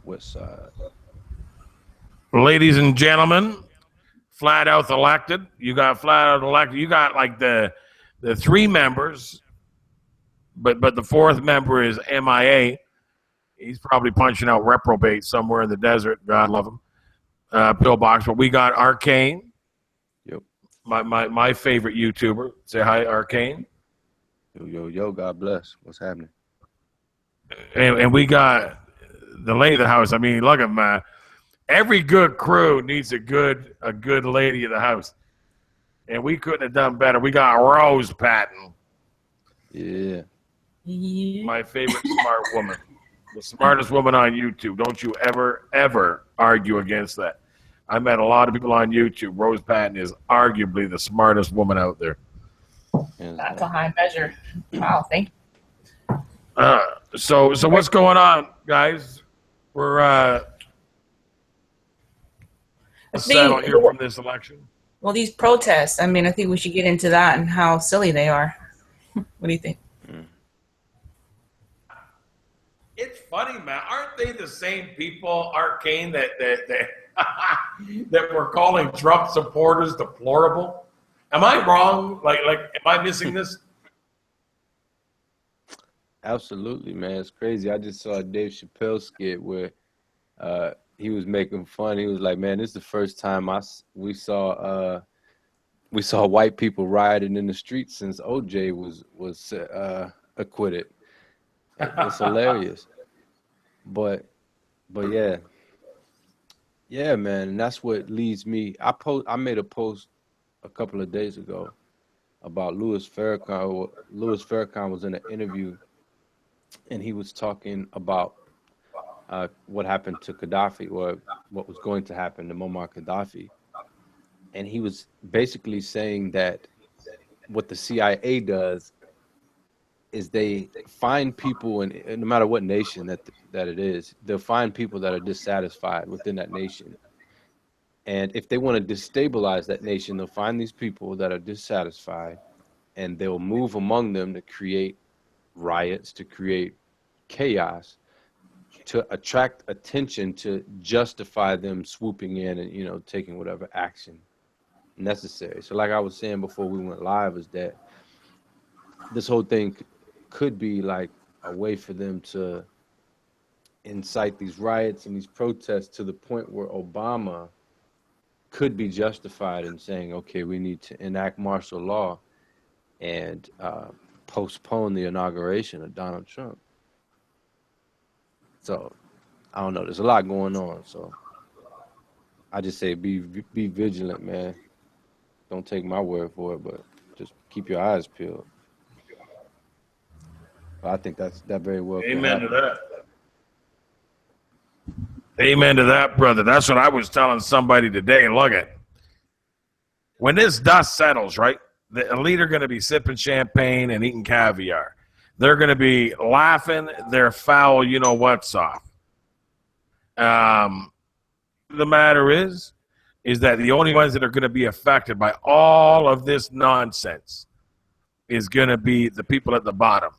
West Side. Ladies and gentlemen, flat out elected. You got flat out elected. You got like the three members, but the fourth member is MIA. He's probably punching out reprobate somewhere in the desert. God love him. Pillbox. But we got Arcane. Yep. My favorite YouTuber. Say hi, Arcane. Yo. God bless. What's happening? And we got the lady of the house. I mean, look at him. Every good crew needs a good lady of the house, and we couldn't have done better. We got Rose Patton. Yeah. My favorite smart woman, the smartest woman on YouTube. Don't you ever argue against that. I met a lot of people on YouTube. Rose Patton is arguably the smartest woman out there. That's a high measure. Wow, thank you. So what's going on, guys? We're settle here from this election. Well, these protests. I mean, I think we should get into that and how silly they are. What do you think? It's funny, man. Aren't they the same people, Arcane, that that were calling Trump supporters deplorable? Am I wrong? Like, am I missing this? Absolutely, man. It's crazy. I just saw a Dave Chappelle skit where he was making fun. He was like, "Man, this is the first time we saw white people rioting in the streets since OJ was acquitted." It's hilarious. But yeah, man. And that's what leads me. I made a post a couple of days ago about Louis Farrakhan. Louis Farrakhan was in an interview, and he was talking about what happened to Gaddafi, or what was going to happen to Muammar Gaddafi. And he was basically saying that what the CIA does is they find people, and no matter what nation that it is, they'll find people that are dissatisfied within that nation. And if they want to destabilize that nation, they'll find these people that are dissatisfied, and they'll move among them to create riots, to create chaos, to attract attention, to justify them swooping in and taking whatever action necessary. So like I was saying before we went live, is that this whole thing could be like a way for them to incite these riots and these protests to the point where Obama could be justified in saying, okay, we need to enact martial law and postpone the inauguration of Donald Trump. So I don't know. There's a lot going on. So I just say be vigilant, man. Don't take my word for it, but just keep your eyes peeled. I think that very well. Amen to that. Amen to that, brother. That's what I was telling somebody today. Look at when this dust settles, right? The elite are going to be sipping champagne and eating caviar. They're going to be laughing their foul, what's off. The matter is that the only ones that are going to be affected by all of this nonsense is going to be the people at the bottom.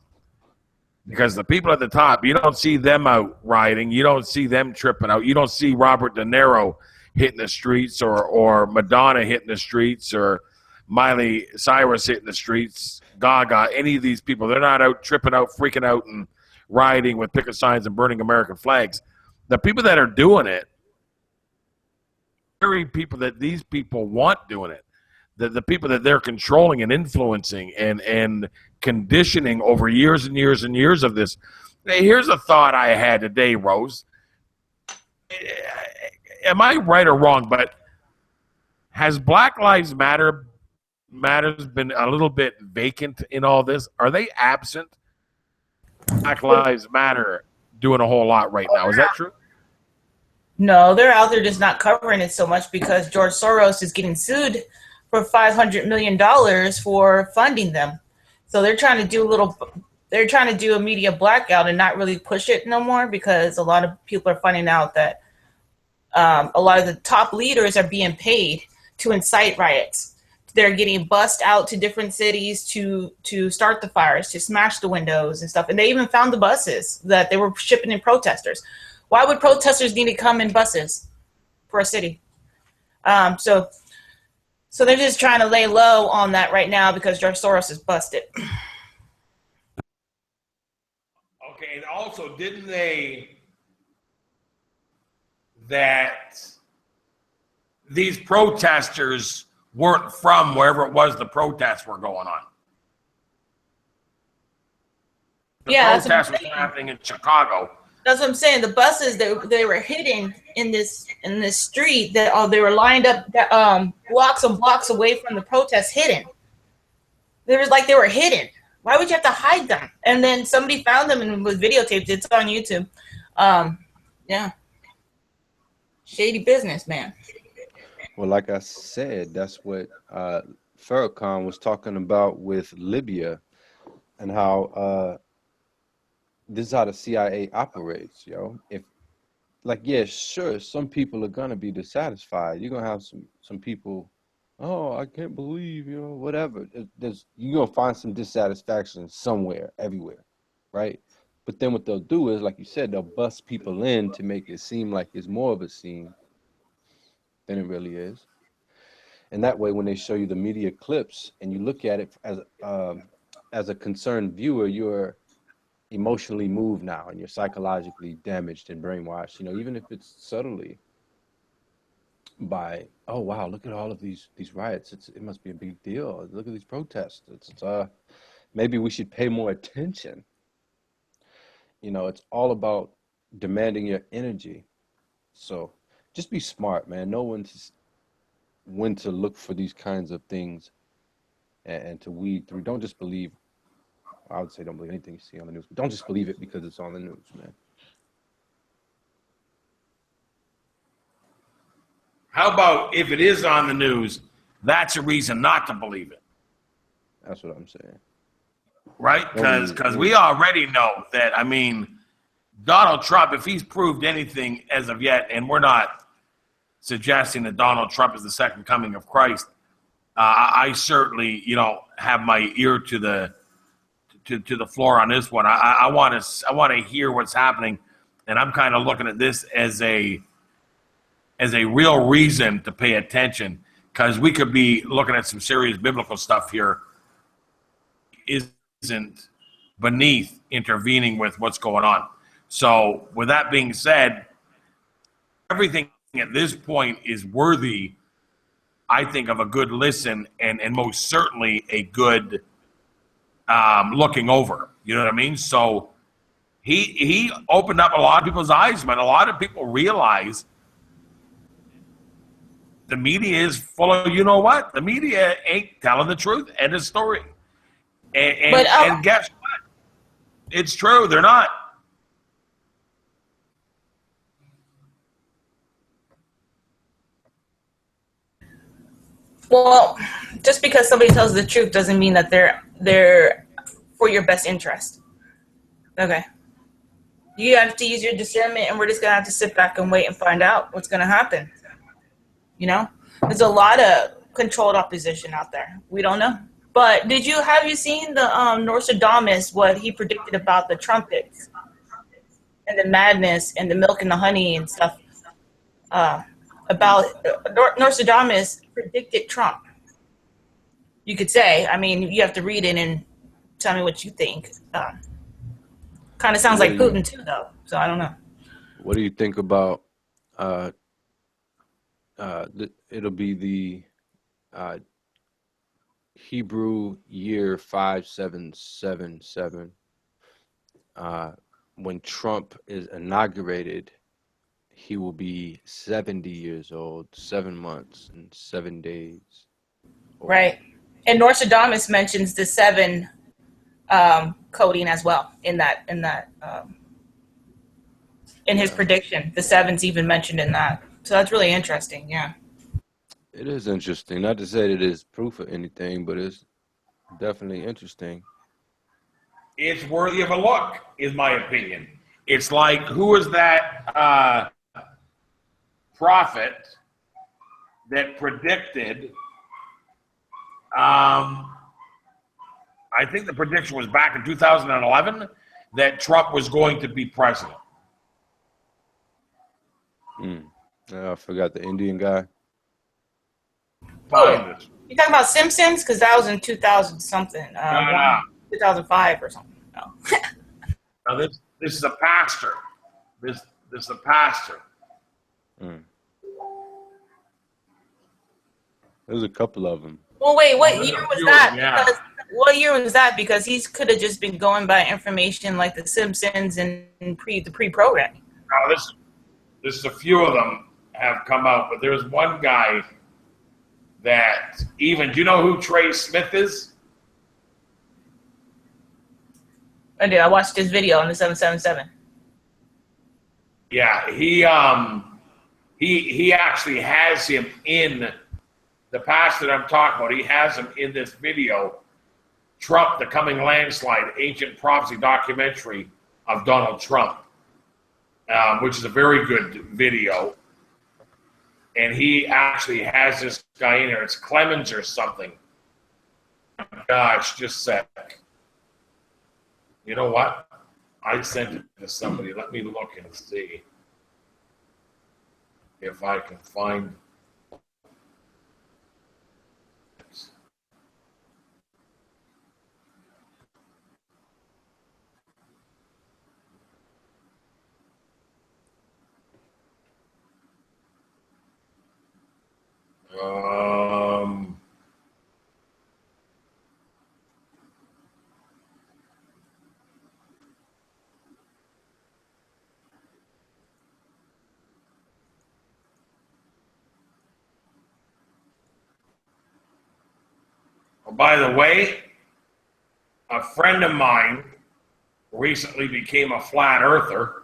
Because the people at the top, you don't see them out rioting. You don't see them tripping out. You don't see Robert De Niro hitting the streets or Madonna hitting the streets or Miley Cyrus hitting the streets, Gaga, any of these people. They're not out tripping out, freaking out, and rioting with picket signs and burning American flags. The people that are doing it, very people that these people want doing it. The people that they're controlling and influencing and conditioning over years and years and years of this. Hey, here's a thought I had today, Rose. Am I right or wrong? But has Black Lives Matters been a little bit vacant in all this? Are they absent? Black Lives Matter doing a whole lot right now. Is that true? No, they're out there just not covering it so much because George Soros is getting sued for $500 million for funding them. So they're trying to do a media blackout and not really push it no more because a lot of people are finding out that a lot of the top leaders are being paid to incite riots. They're getting bussed out to different cities to start the fires, to smash the windows and stuff. And they even found the buses that they were shipping in protesters. Why would protesters need to come in buses for a city? So they're just trying to lay low on that right now because George Soros is busted. Okay, and also, didn't they that these protesters weren't from wherever it was the protests were going on? The protests were happening in Chicago. That's what I'm saying. The buses they were hidden in this street that they were lined up blocks and blocks away from the protest, hidden. They were hidden. Why would you have to hide them? And then somebody found them and was videotaped. It's on YouTube. Yeah. Shady business, man. Well, like I said, that's what Farrakhan was talking about with Libya and how this is how the CIA operates, yo. If, like, yeah, sure, some people are gonna be dissatisfied. You're gonna have some people, oh, I can't believe, you know, whatever. You're gonna find some dissatisfaction somewhere, everywhere, right? But then what they'll do is, like you said, they'll bust people in to make it seem like it's more of a scene than it really is. And that way, when they show you the media clips and you look at it as a concerned viewer, you're emotionally moved now and you're psychologically damaged and brainwashed, you know, even if it's subtly by, oh wow, look at all of these riots, it must be a big deal, look at these protests, it's maybe we should pay more attention. You know, it's all about demanding your energy. So just be smart, man. Know when to look for these kinds of things and to weed through. Don't just believe, I would say don't believe anything you see on the news, but don't just believe it because it's on the news, man. How about if it is on the news, that's a reason not to believe it? That's what I'm saying. Right? Because we already know that, I mean, Donald Trump, if he's proved anything as of yet, and we're not suggesting that Donald Trump is the second coming of Christ, I certainly, you know, have my ear to the floor on this one. I want to hear what's happening, and I'm kind of looking at this as a real reason to pay attention, because we could be looking at some serious biblical stuff here. Isn't beneath intervening with what's going on. So with that being said, everything at this point is worthy, I think, of a good listen and most certainly a good looking over. You know what I mean? So he opened up a lot of people's eyes, man. A lot of people realize the media is full of, you know what? The media ain't telling the truth. End of story. And guess what? It's true. They're not. Well, just because somebody tells the truth doesn't mean that they're for your best interest. Okay. You have to use your discernment, and we're just going to have to sit back and wait and find out what's going to happen. You know? There's a lot of controlled opposition out there. We don't know. But have you seen the Nostradamus, what he predicted about the trumpets and the madness and the milk and the honey and stuff? About Nostradamus predicted Trump. You could say, I mean, you have to read it and tell me what you think. Kind of sounds like Putin too, though. So I don't know. What do you think about? It'll be the Hebrew year 5777. When Trump is inaugurated, he will be 70 years old, 7 months and 7 days old. Right. And Nostradamus mentions the 7 coding as well in his prediction. The 7's even mentioned in that. So that's really interesting. Yeah. It is interesting. Not to say that it's proof of anything, but it's definitely interesting. It's worthy of a look, is my opinion. It's like, who was that prophet that predicted, I think the prediction was back in 2011, that Trump was going to be president. I forgot the Indian guy. Find it. You talking about Simpsons? Because that was in 2000 something. No. 2005 or something. No. Now this is a pastor. This is a pastor. There's a couple of them. Well, wait, what year was that? Yeah. Because, what year was that? Because he could have just been going by information like the Simpsons and the pre-programming. Now this is a few of them have come out, but there's one guy that even. Do you know who Trey Smith is? I do. I watched his video on the 777. Yeah, he actually has him in the pastor that I'm talking about. He has him in this video, Trump, the Coming Landslide, Ancient Prophecy documentary of Donald Trump, which is a very good video. And he actually has this guy in there. It's Clemens or something. Gosh, just a sec. You know what? I sent it to somebody. Let me look and see if I can find. By the way, a friend of mine recently became a flat earther.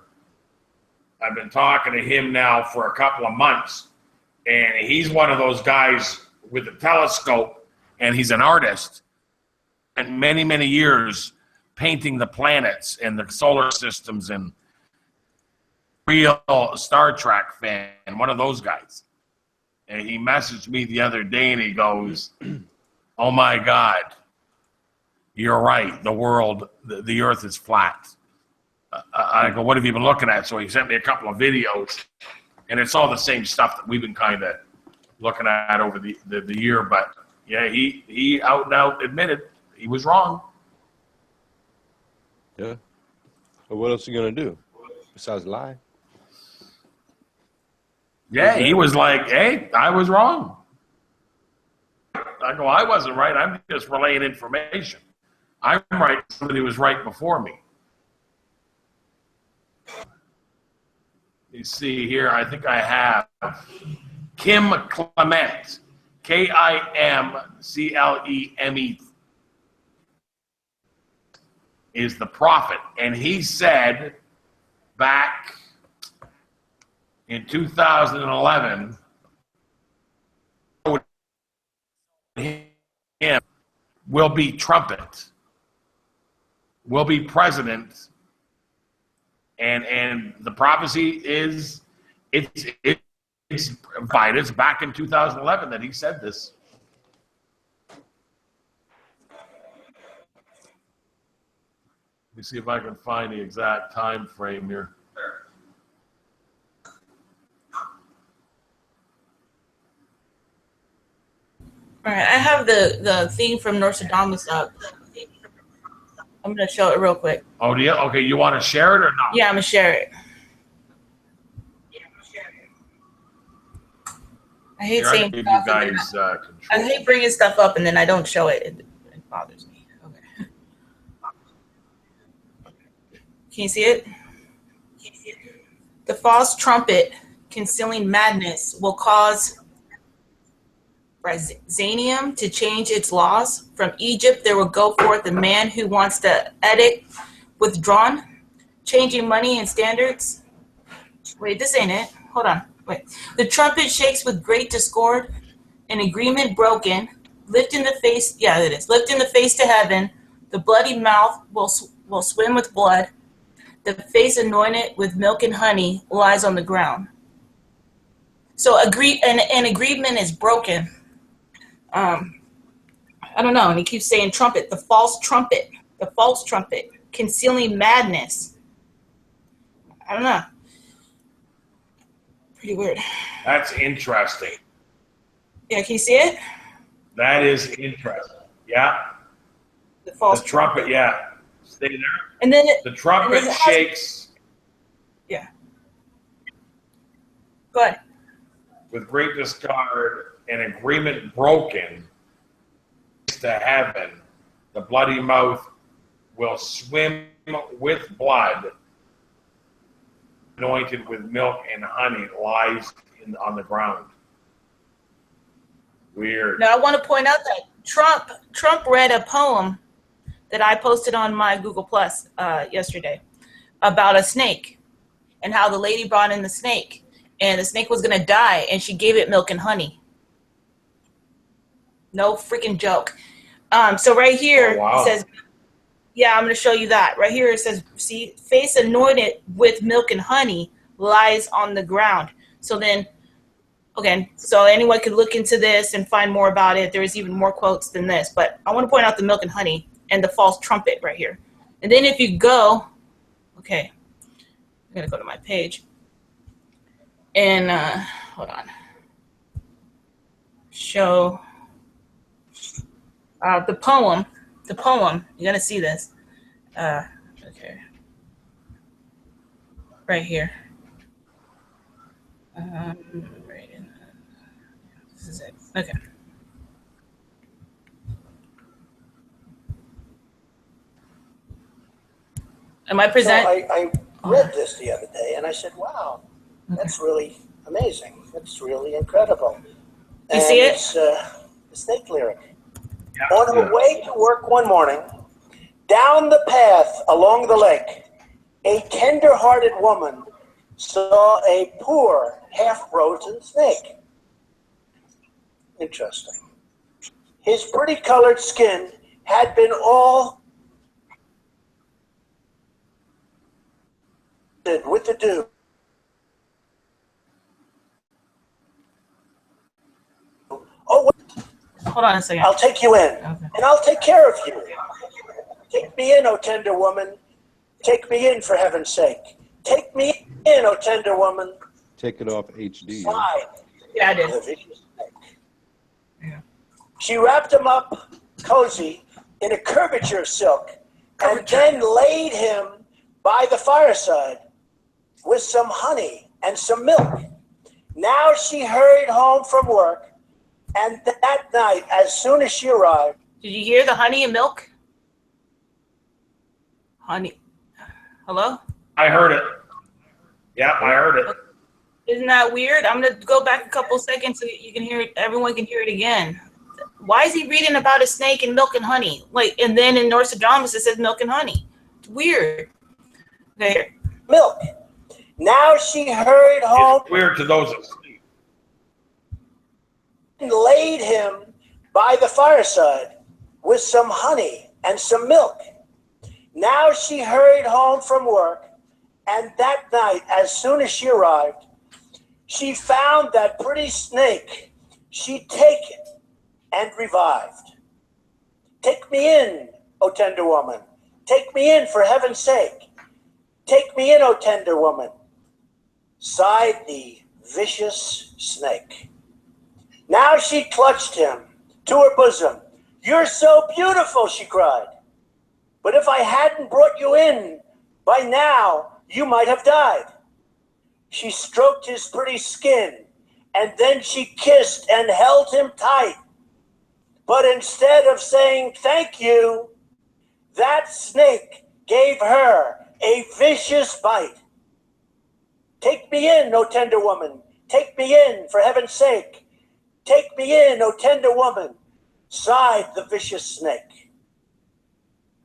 I've been talking to him now for a couple of months, and he's one of those guys with a telescope, and he's an artist, and many, many years painting the planets and the solar systems, and real Star Trek fan, one of those guys. And he messaged me the other day, and he goes, "Oh my God, you're right. The world, the earth is flat." I go, "What have you been looking at?" So he sent me a couple of videos, and it's all the same stuff that we've been kind of looking at over the year. But yeah, he out and out admitted he was wrong. Yeah. But what else are you gonna do besides lie? Yeah, he was like, "Hey, I was wrong." I go, "I wasn't right. I'm just relaying information. I'm right. Somebody was right before me." You see here, I think I have Kim Clement, Kimcleme, is the prophet. And he said back in 2011, him will be trumpet, will be president, and the prophecy is it's fine. It's back in 2011 that he said this. Let me see if I can find the exact time frame here. All right, I have the thing from Nostradamus up. I'm gonna show it real quick. Oh, do you? Okay, you want to share it or not? Yeah, I'm gonna share it. I hate Here, I saying give stuff. you guys I hate bringing stuff up and then I don't show it. It bothers me. Okay. Can you see it? The false trumpet concealing madness will cause Byzantium to change its laws. From Egypt there will go forth a man who wants the edict withdrawn, changing money and standards. Wait, this ain't it. Hold on. Wait. The trumpet shakes with great discord, an agreement broken, lifting the face. Yeah, it is. Lifting the face to heaven. The bloody mouth will swim with blood. The face anointed with milk and honey lies on the ground. So an agreement is broken. I don't know. And he keeps saying trumpet, the false trumpet, concealing madness. I don't know. Pretty weird. That's interesting. Yeah, can you see it? That is interesting. Yeah. The false The trumpet, yeah. Stay there. And then The trumpet shakes yeah. Go ahead. with great discard and agreement broken to heaven. The bloody mouth will swim with blood, anointed with milk and honey, lies on the ground. Weird. Now I want to point out that Trump read a poem that I posted on my Google Plus yesterday about a snake and how the lady brought in the snake and the snake was going to die and she gave it milk and honey. No freaking joke. So right here it says, yeah, I'm going to show you that. Right here it says, see, face anointed with milk and honey lies on the ground. So then, okay, so anyone could look into this and find more about it. There's even more quotes than this, but I want to point out the milk and honey and the false trumpet right here. And then if you go, okay, I'm going to go to my page. And hold on. Show the poem. You're gonna see this. Okay, right here. Right in. This is it. Okay. Am I present? So I read this the other day, and I said, "Wow, that's really amazing. That's really incredible." You see it? It's the snake lyric. On her way to work one morning, down the path along the lake, a tender-hearted woman saw a poor, half-frozen snake. Interesting. His pretty-colored skin had been all with the dew. Oh, Hold on a second. I'll take you in, Okay. and I'll take care of you. Take me in, O tender woman. Take me in, for heaven's sake. Take me in, O tender woman. Take it off HD. Sighed Yeah, I did. the vicious snake. Yeah. She wrapped him up cozy in a curvature of silk, and then laid him by the fireside with some honey and some milk. Now she hurried home from work, and that night, as soon as she arrived, Did you hear the honey and milk? Honey. Hello? I heard it. Yeah, I heard it. Isn't that weird? I'm gonna go back a couple seconds so you can hear it. Everyone can hear it again. Why is he reading about a snake and milk and honey? Like, and then in Nostradamus it says milk and honey. It's weird. Okay, here. milk. Now she hurried home It's weird to those asleep. and laid him by the fireside with some honey and some milk. Now she hurried home from work, and that night, as soon as she arrived, she found that pretty snake she'd taken and revived. Take me in, O tender woman. Take me in, for heaven's sake. Take me in, O tender woman, sighed the vicious snake. Now she clutched him to her bosom. You're so beautiful, she cried. But if I hadn't brought you in, by now you might have died. She stroked his pretty skin, and then she kissed and held him tight. But instead of saying thank you, that snake gave her a vicious bite. Take me in, O tender woman. Take me in, for heaven's sake. Take me in, O tender woman, sighed the vicious snake.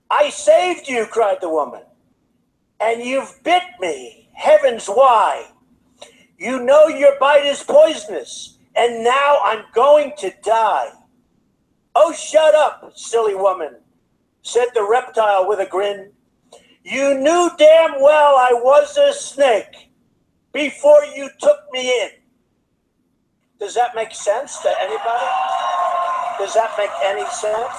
I saved you, cried the woman, and you've bit me. Heavens, why? You know your bite is poisonous, and now I'm going to die. Oh, shut up, silly woman, said the reptile with a grin. You knew damn well I was a snake before you took me in. Does that make sense to anybody? Does that make any sense?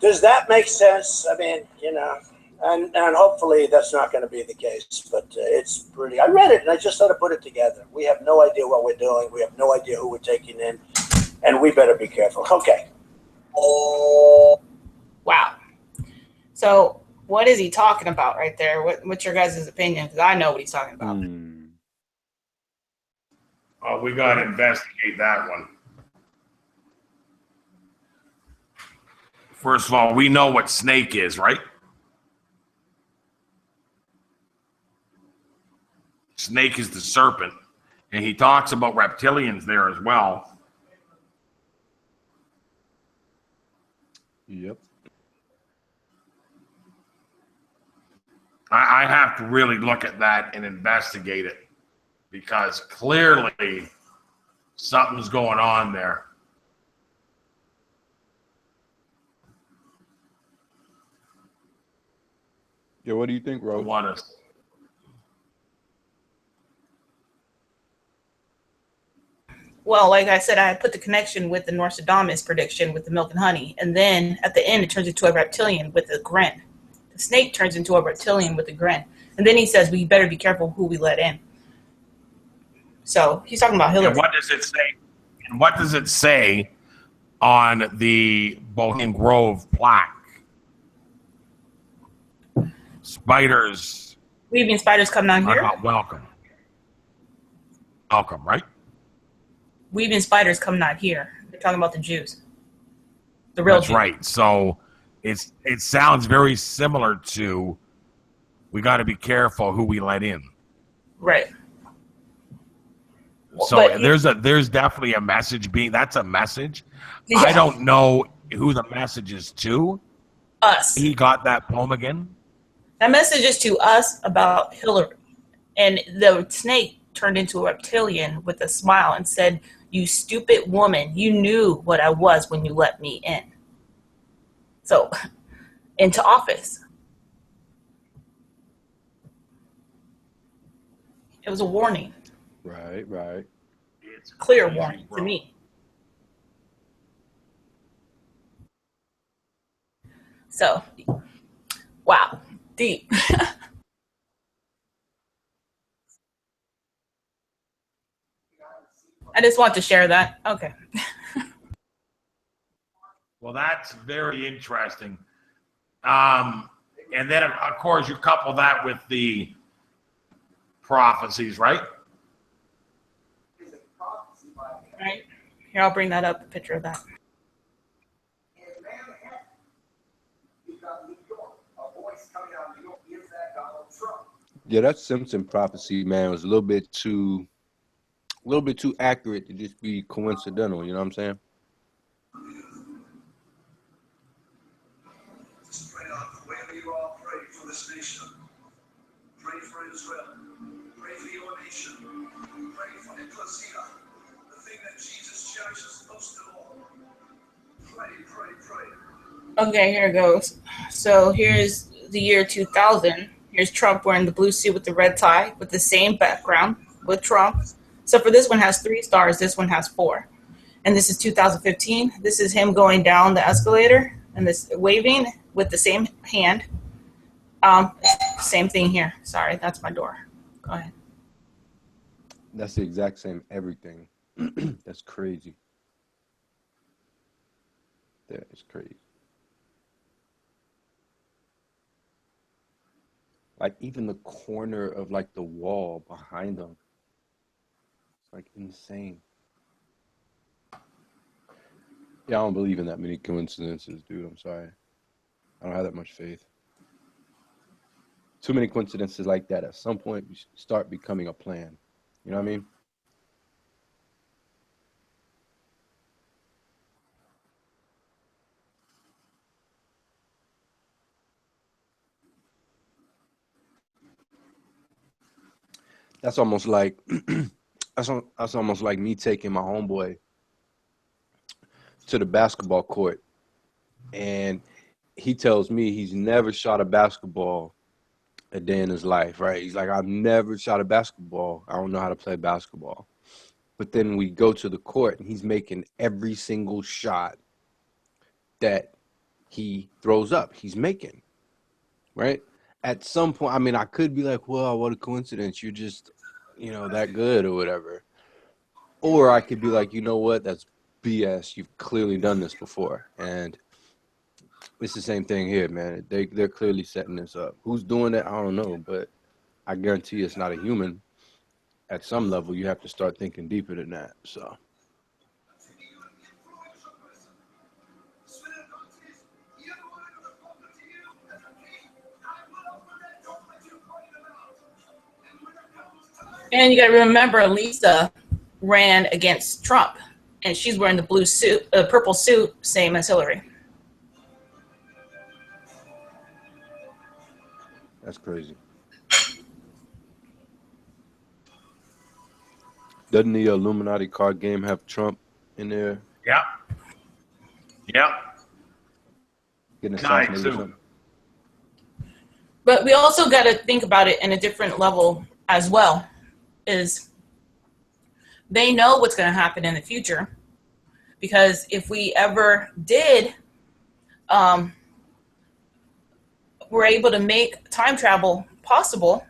Does that make sense? I mean, you know, And hopefully that's not going to be the case. But it's pretty. I read it and I just sort of put it together. We have no idea what we're doing. We have no idea who we're taking in, and we better be careful. Okay. Wow. So what is he talking about right there? What's your guys' opinion? Because I know what he's talking about. Oh, we got to investigate that one. First of all, we know what snake is, right? Snake is the serpent, and he talks about reptilians there as well. Yep. I have to really look at that and investigate it because clearly something's going on there. Yeah, what do you think, Rose? Well, like I said, I put the connection with the Nostradamus prediction with the milk and honey. And then at the end, it turns into a reptilian with a grin. The snake turns into a reptilian with a grin. And then he says, we better be careful who we let in. So he's talking about Hillary. And what does it say? And what does it say on the Bohemian Grove plaque? Spiders. Weaving spiders come down Are here. not welcome. Welcome, right? Weaving spiders come not here. They're talking about the Jews. The real That's Jews. right. So it sounds very similar to we got to be careful who we let in. Right. So But there's definitely a message that's a message. Yeah. I don't know who the message is to. Us. He got that poem again. That message is to us about Hillary. And the snake turned into a reptilian with a smile and said, you stupid woman, you knew what I was when you let me in. So, into office. It was a warning. Right. It's Clear crazy, warning bro. to me. So, wow. Deep. I just want to share that. Okay. Well, that's very interesting. And then, of course, you couple that with the prophecies, right? Right. Here, I'll bring that up, a picture of that. Yeah, that Simpson prophecy, man, was a little bit too accurate to just be coincidental. You know what I'm saying? Pray out wherever you are, pray for this nation. Pray for Israel. Pray for your nation. Pray for ecclesia, the thing that Jesus cherishes most of all. Pray. Okay, here it goes. So here's the year 2000. Here's Trump wearing the blue suit with the red tie with the same background with Trump. So for this one has 3 stars, this one has 4. And this is 2015. This is him going down the escalator and this waving with the same hand. Same thing here. Sorry, that's my door. Go ahead. That's the exact same everything. That's crazy. That is crazy. Like even the corner of like the wall behind them. It's like insane. Yeah, I don't believe in that many coincidences, dude. I'm sorry. I don't have that much faith. Too many coincidences like that. At some point, you start becoming a plan. You know what I mean? That's almost like that's almost like me taking my homeboy to the basketball court, and he tells me he's never shot a basketball a day in his life, right? He's like, I've never shot a basketball. I don't know how to play basketball. But then we go to the court, and he's making every single shot that he throws up. He's making, right? At some point, I mean, I could be like, well, what a coincidence. You're just, that good or whatever. Or I could be like, you know what? That's BS. You've clearly done this before. And it's the same thing here, man. They're clearly setting this up. Who's doing it? I don't know. But I guarantee it's not a human. At some level, you have to start thinking deeper than that. So. And you got to remember, Lisa ran against Trump, and she's wearing the blue suit, purple suit, same as Hillary. That's crazy. Doesn't the Illuminati card game have Trump in there? Yeah. Yeah. Getting Nice, assassinated or too. something? But we also got to think about it in a different level as well. Is they know what's going to happen in the future, because if we ever did, we're able to make time travel possible,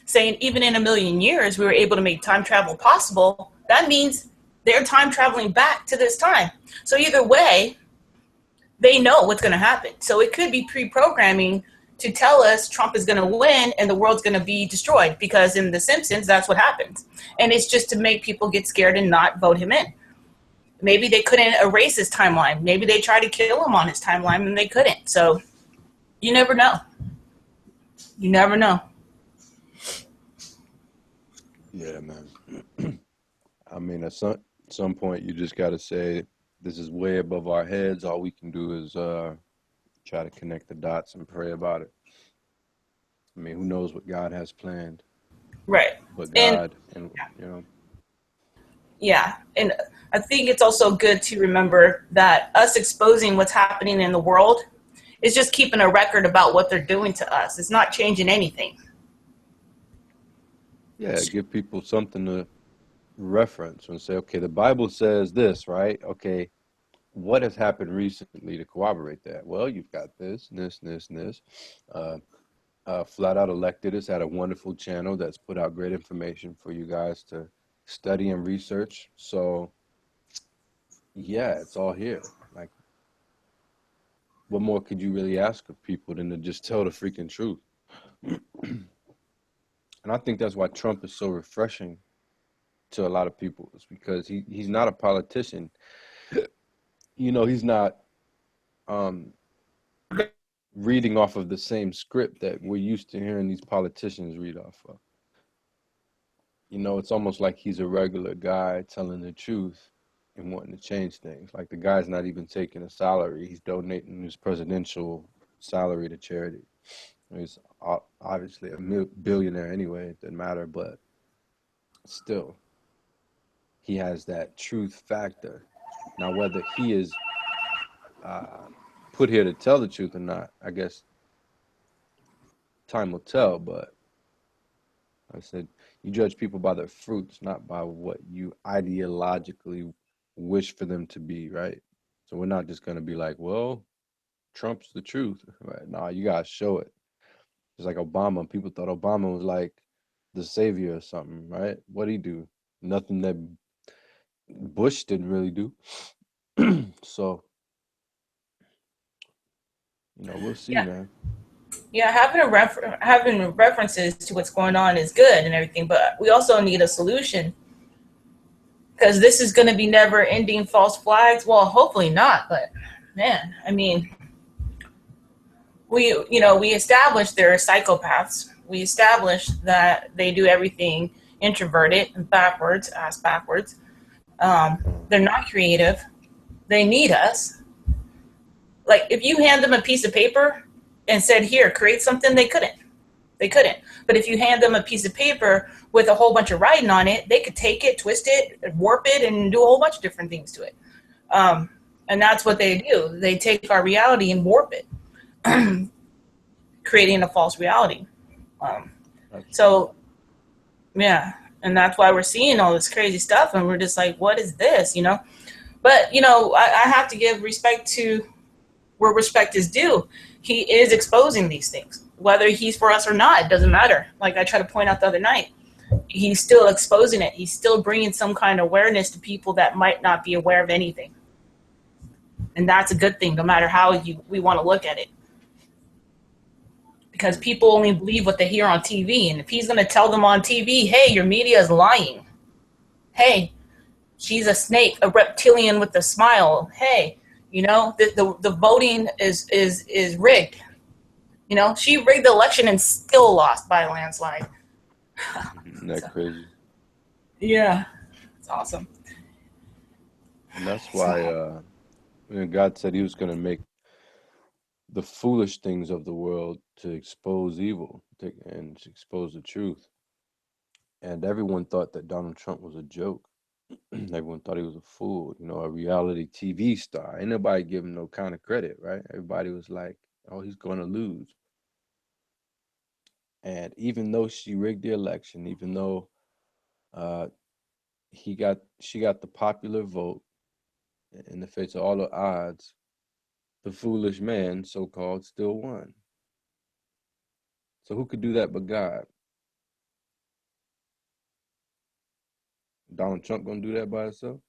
saying even in 1,000,000 years, we were able to make time travel possible, that means they're time traveling back to this time. So either way, they know what's going to happen. So it could be pre-programming to tell us Trump is going to win and the world's going to be destroyed, because in The Simpsons, that's what happens. And it's just to make people get scared and not vote him in. Maybe they couldn't erase his timeline. Maybe they tried to kill him on his timeline and they couldn't. So you never know. You never know. Yeah, man. I mean, at some point, you just got to say, this is way above our heads. All we can do is try to connect the dots and pray about it. I mean, who knows what God has planned? Right. But God, and Yeah. And I think it's also good to remember that us exposing what's happening in the world is just keeping a record about what they're doing to us. It's not changing anything. yeah, give people something to reference and say, okay, the Bible says this, right? Okay, what has happened recently to corroborate that? Well, you've got this, and this, and this, and this. Flat Out Elected has had a wonderful channel that's put out great information for you guys to study and research. So, yeah, it's all here. Like, what more could you really ask of people than to just tell the freaking truth? And I think that's why Trump is so refreshing to a lot of people, is because he's not a politician. He's not reading off of the same script that we're used to hearing these politicians read off of. It's almost like he's a regular guy telling the truth and wanting to change things. Like, the guy's not even taking a salary. He's donating his presidential salary to charity. He's obviously a billionaire anyway. It doesn't matter, but still, he has that truth factor. Now, whether he is put here to tell the truth or not, I guess time will tell. But I said, you judge people by their fruits, not by what you ideologically wish for them to be, right? So we're not just going to be like, well, Trump's the truth, right? Nah, you got to show it. Just like Obama. People thought Obama was like the savior or something, right? What'd he do? Nothing that Bush didn't really do. So, we'll see, man. Yeah, having references to what's going on is good and everything, but we also need a solution, because this is going to be never-ending false flags. Well, hopefully not, but man, I mean, we established they're psychopaths. We established that they do everything introverted and backwards, ass backwards. They're not creative. They need us. Like, if you hand them a piece of paper and said, here, create something, they couldn't. But if you hand them a piece of paper with a whole bunch of writing on it, they could take it, twist it, warp it, and do a whole bunch of different things to it. And that's what they do. They take our reality and warp it, creating a false reality. So, yeah. And that's why we're seeing all this crazy stuff. And we're just like, what is this, But, I have to give respect to where respect is due. He is exposing these things. whether he's for us or not, it doesn't matter. Like I tried to point out the other night, he's still exposing it. He's still bringing some kind of awareness to people that might not be aware of anything. And that's a good thing, no matter how we want to look at it. Because people only believe what they hear on TV. And if he's going to tell them on TV, hey, your media is lying. Hey, she's a snake, a reptilian with a smile. Hey, the voting is rigged. She rigged the election and still lost by a landslide. Isn't that crazy? Yeah, it's awesome. And that's why God said he was going to make the foolish things of the world to expose evil and to expose the truth. And everyone thought that Donald Trump was a joke. Everyone thought he was a fool, a reality TV star. Ain't nobody give him no kind of credit, right? Everybody was like, oh, he's going to lose. And even though she rigged the election, even though she got the popular vote in the face of all the odds, the foolish man, so-called, still won. So who could do that but God? Donald Trump gonna do that by himself?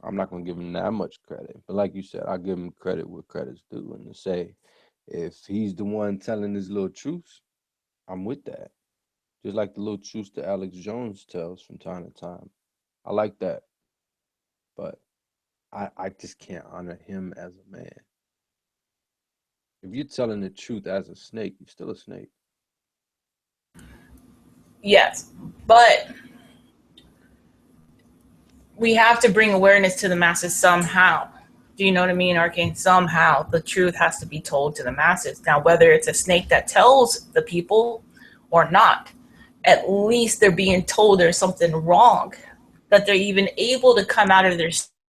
I'm not gonna give him that much credit. But like you said, I'll give him credit where credit's due, and to say if he's the one telling his little truths, I'm with that. Just like the little truths that Alex Jones tells from time to time. I like that. But I just can't honor him as a man. If you're telling the truth as a snake, you're still a snake. Yes, but we have to bring awareness to the masses somehow. Do you know what I mean, Arcane? Somehow the truth has to be told to the masses. Now, whether it's a snake that tells the people or not, at least they're being told there's something wrong, that they're even able to come out of their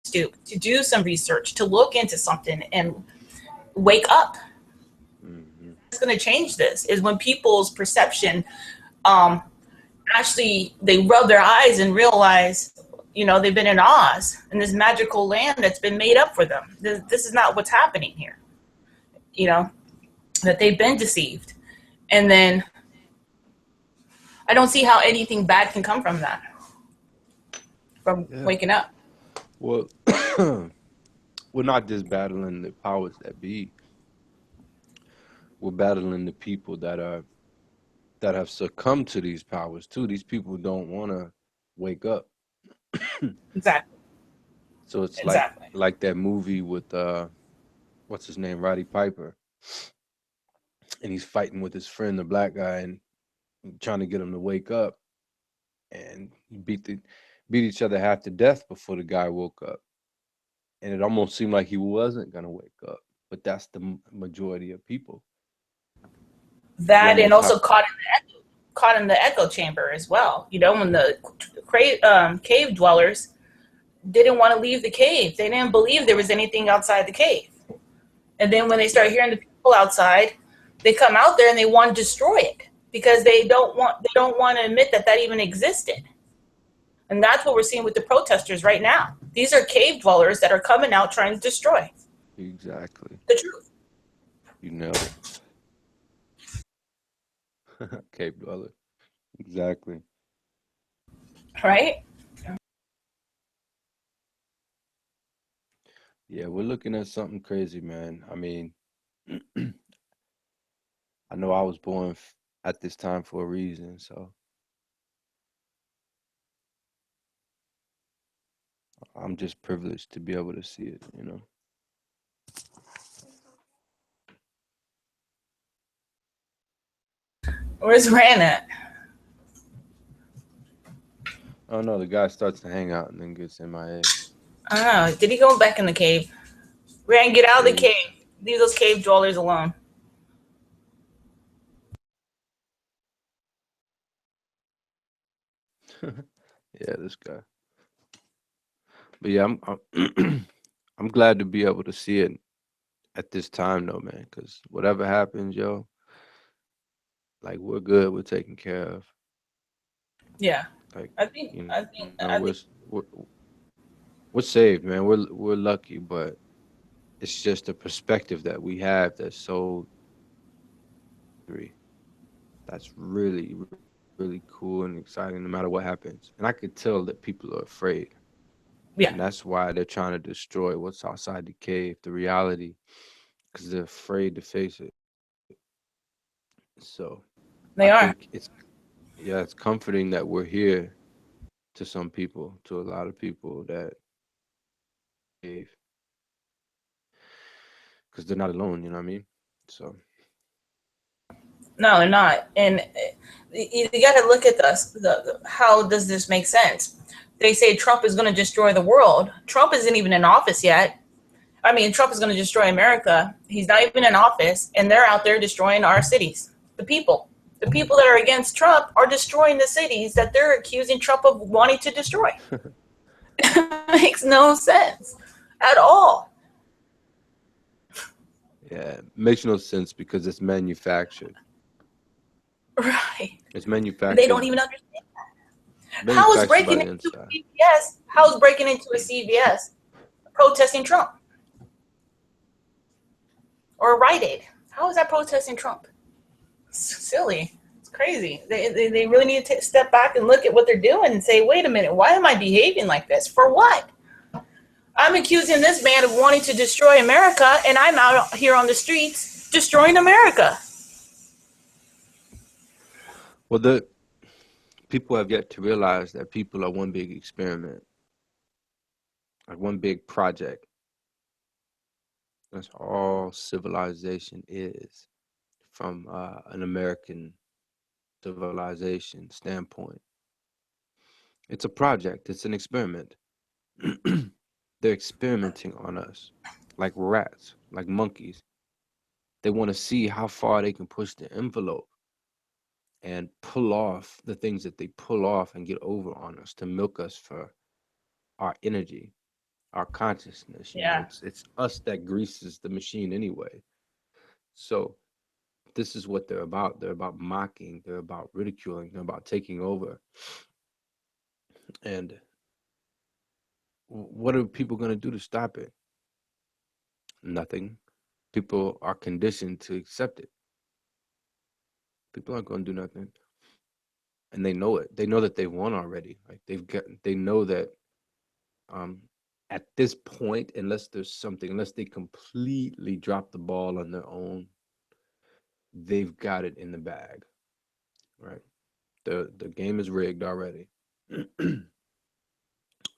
stoop, to do some research, to look into something and wake up. Mm-hmm. What's going to change this is when people's perception actually, they rub their eyes and realize, they've been in Oz, in this magical land that's been made up for them. This is not what's happening here. That they've been deceived. And then I don't see how anything bad can come from that, from waking up. Well, we're not just battling the powers that be. We're battling the people that have succumbed to these powers too. These people don't want to wake up. Exactly. So it's Exactly. like that movie with what's his name, Roddy Piper, and he's fighting with his friend, the black guy, and trying to get him to wake up, and he beat each other half to death before the guy woke up, and it almost seemed like he wasn't gonna wake up, but that's the majority of people. That and also caught in the echo chamber as well. When the cave dwellers didn't want to leave the cave, they didn't believe there was anything outside the cave. And then when they start hearing the people outside, they come out there and they want to destroy it because they don't want to admit that even existed. And that's what we're seeing with the protesters right now. These are cave dwellers that are coming out trying to destroy. Exactly. The truth. You know it. Cave dweller. Exactly. Right? Yeah, we're looking at something crazy, man. I mean, I know I was born at this time for a reason, so I'm just privileged to be able to see it. Where's Ran at? Oh no, the guy starts to hang out and then gets MIA. I don't know. Did he go back in the cave? Ran, get out of the cave. Leave those cave dwellers alone. Yeah, this guy. But yeah, I'm I'm glad to be able to see it at this time though, man, because whatever happens, yo, like we're good, we're taken care of. Yeah. Like I think we're saved, man. We're lucky, but it's just a perspective that we have that's so That's really, really cool and exciting no matter what happens. And I could tell that people are afraid. Yeah, And that's why they're trying to destroy what's outside the cave, the reality, because they're afraid to face it. So I they are. think it's comforting that we're here to some people, to a lot of people that cave, because they're not alone, you know what I mean? So No, they're not. And you got to look at this. How does this make sense? They say Trump is going to destroy the world. Trump isn't even in office yet. I mean, Trump is going to destroy America. He's not even in office, and they're out there destroying our cities. The people that are against Trump are destroying the cities that they're accusing Trump of wanting to destroy. Makes no sense at all. yeah, makes no sense because it's manufactured. Right. It's They don't even understand. How is manufactured by breaking the into a inside. CVS? How is breaking into a CVS protesting Trump or a Rite Aid? How is that protesting Trump? It's silly. It's crazy. They really need to step back and look at what they're doing and say, wait a minute, why am I behaving like this? For what? I'm accusing this man of wanting to destroy America, and I'm out here on the streets destroying America. Well, the people have yet to realize that people are one big experiment, like one big project. That's all civilization is, from an American civilization standpoint. It's a project. It's an experiment. They're experimenting on us, like rats, like monkeys. They want to see how far they can push the envelope and pull off the things that they pull off and get over on us to milk us for our energy, our consciousness. Yeah. It's us that greases the machine anyway. So this is what they're about. They're about mocking, they're about ridiculing, they're about taking over. And what are people going to do to stop it? Nothing. People are conditioned to accept it. People aren't going to do nothing. And they know it. They know that they won already. Like they know that um at this point, unless they completely drop the ball on their own, they've got it in the bag. Right? The game is rigged already.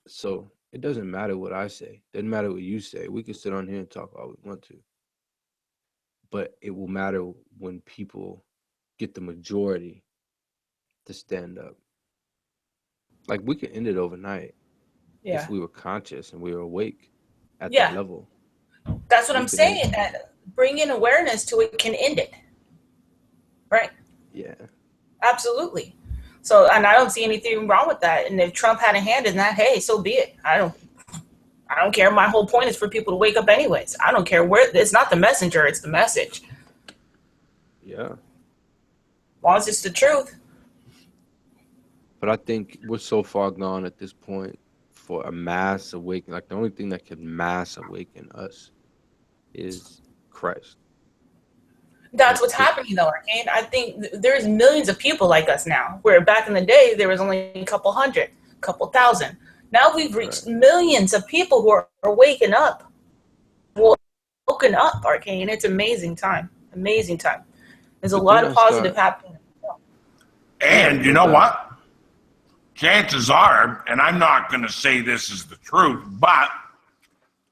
So it doesn't matter what I say. Doesn't matter what you say. We can sit on here and talk all we want to. But it will matter when people get the majority to stand up. Like we could end it overnight if Yeah. we were conscious and we were awake at that Yeah. level. That's what We I'm could end saying. Bringing awareness to it can end it. Right. Yeah. Absolutely. So, and I don't see anything wrong with that. And if Trump had a hand in that, hey, so be it. I don't care. My whole point is for people to wake up anyways. I don't care where. It's not the messenger, it's the message. Yeah. As long as it's the truth. But I think we're so far gone at this point for a mass awakening. Like the only thing that can mass awaken us is Christ. That's what's happening though, Arcane. I think there's millions of people like us now, where back in the day, there was only a couple hundred, couple thousand. Now we've reached millions of people who are waking up. Woken up, Arcane. It's amazing time. Amazing time. There's a lot of positive happening. And you know what? Chances are, and I'm not going to say this is the truth, but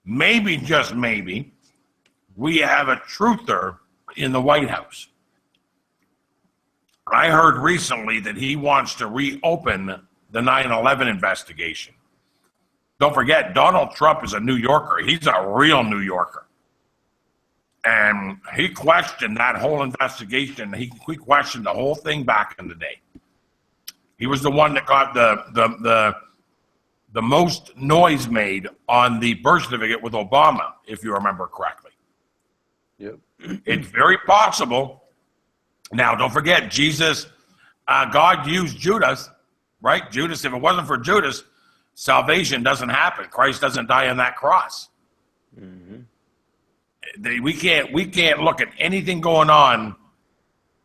maybe, just maybe, we have a truther in the White House. I heard recently that he wants to reopen the 9/11 investigation. Don't forget, Donald Trump is a New Yorker. He's a real New Yorker. And he questioned that whole investigation. He questioned the whole thing back in the day. He was the one that got the most noise made on the birth certificate with Obama, if you remember correctly. Yep. It's very possible. Now, don't forget, God used Judas, right? Judas, if it wasn't for Judas, salvation doesn't happen. Christ doesn't die on that cross. Mm-hmm. We can't look at anything going on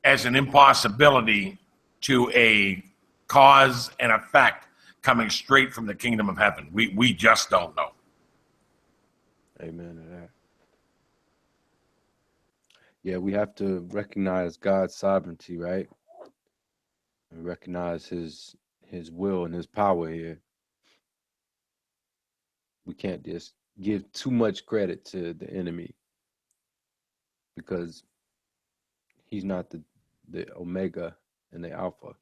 as an impossibility to a cause and effect coming straight from the kingdom of heaven. We just don't know. Amen to that. Yeah, we have to recognize God's sovereignty, right? And recognize his will and his power here. We can't just give too much credit to the enemy, because he's not the Omega and the Alpha.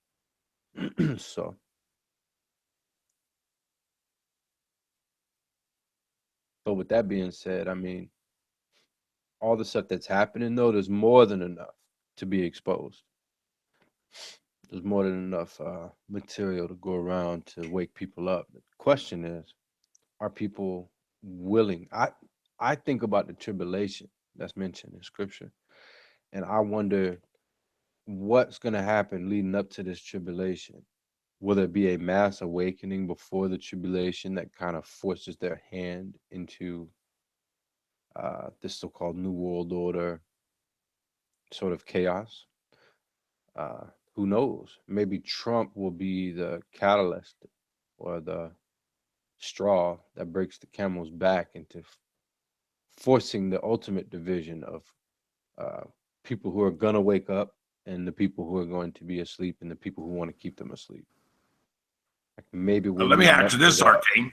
So with that being said, I mean, all the stuff that's happening, though, there's more than enough to be exposed. There's more than enough material to go around to wake people up. The question is, are people willing? I think about the tribulation that's mentioned in Scripture, and I wonder what's going to happen leading up to this tribulation. Will there be a mass awakening before the tribulation that kind of forces their hand into this so-called New World Order sort of chaos? Who knows? Maybe Trump will be the catalyst or the straw that breaks the camel's back into forcing the ultimate division of people who are going to wake up and the people who are going to be asleep and the people who want to keep them asleep. Like maybe we'll Let me ask you this, Arcane.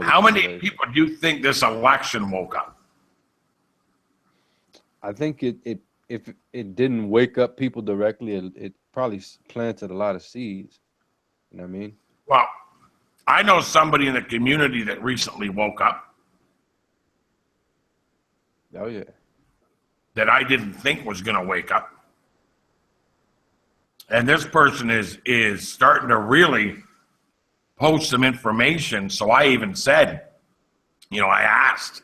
How many people do you think this election woke up? I think if it didn't wake up people directly, it probably planted a lot of seeds. You know what I mean? Well, I know somebody in the community that recently woke up. Oh, yeah. That I didn't think was going to wake up. And this person is starting to really post some information. So I even said, I asked,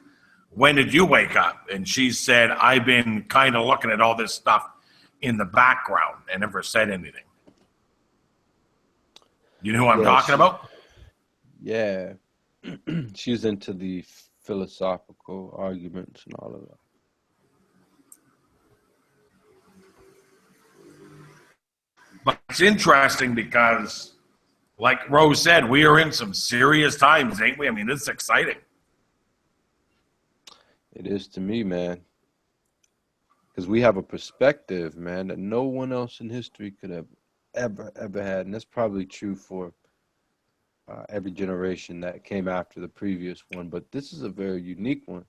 when did you wake up? And she said, I've been kind of looking at all this stuff in the background and never said anything. You know who I'm talking about? Yeah. She's into the philosophical arguments and all of that. But it's interesting because, like Rose said, we are in some serious times, ain't we? I mean, it's exciting. It is to me, man. Because we have a perspective, man, that no one else in history could have ever had. And that's probably true for every generation that came after the previous one. But this is a very unique one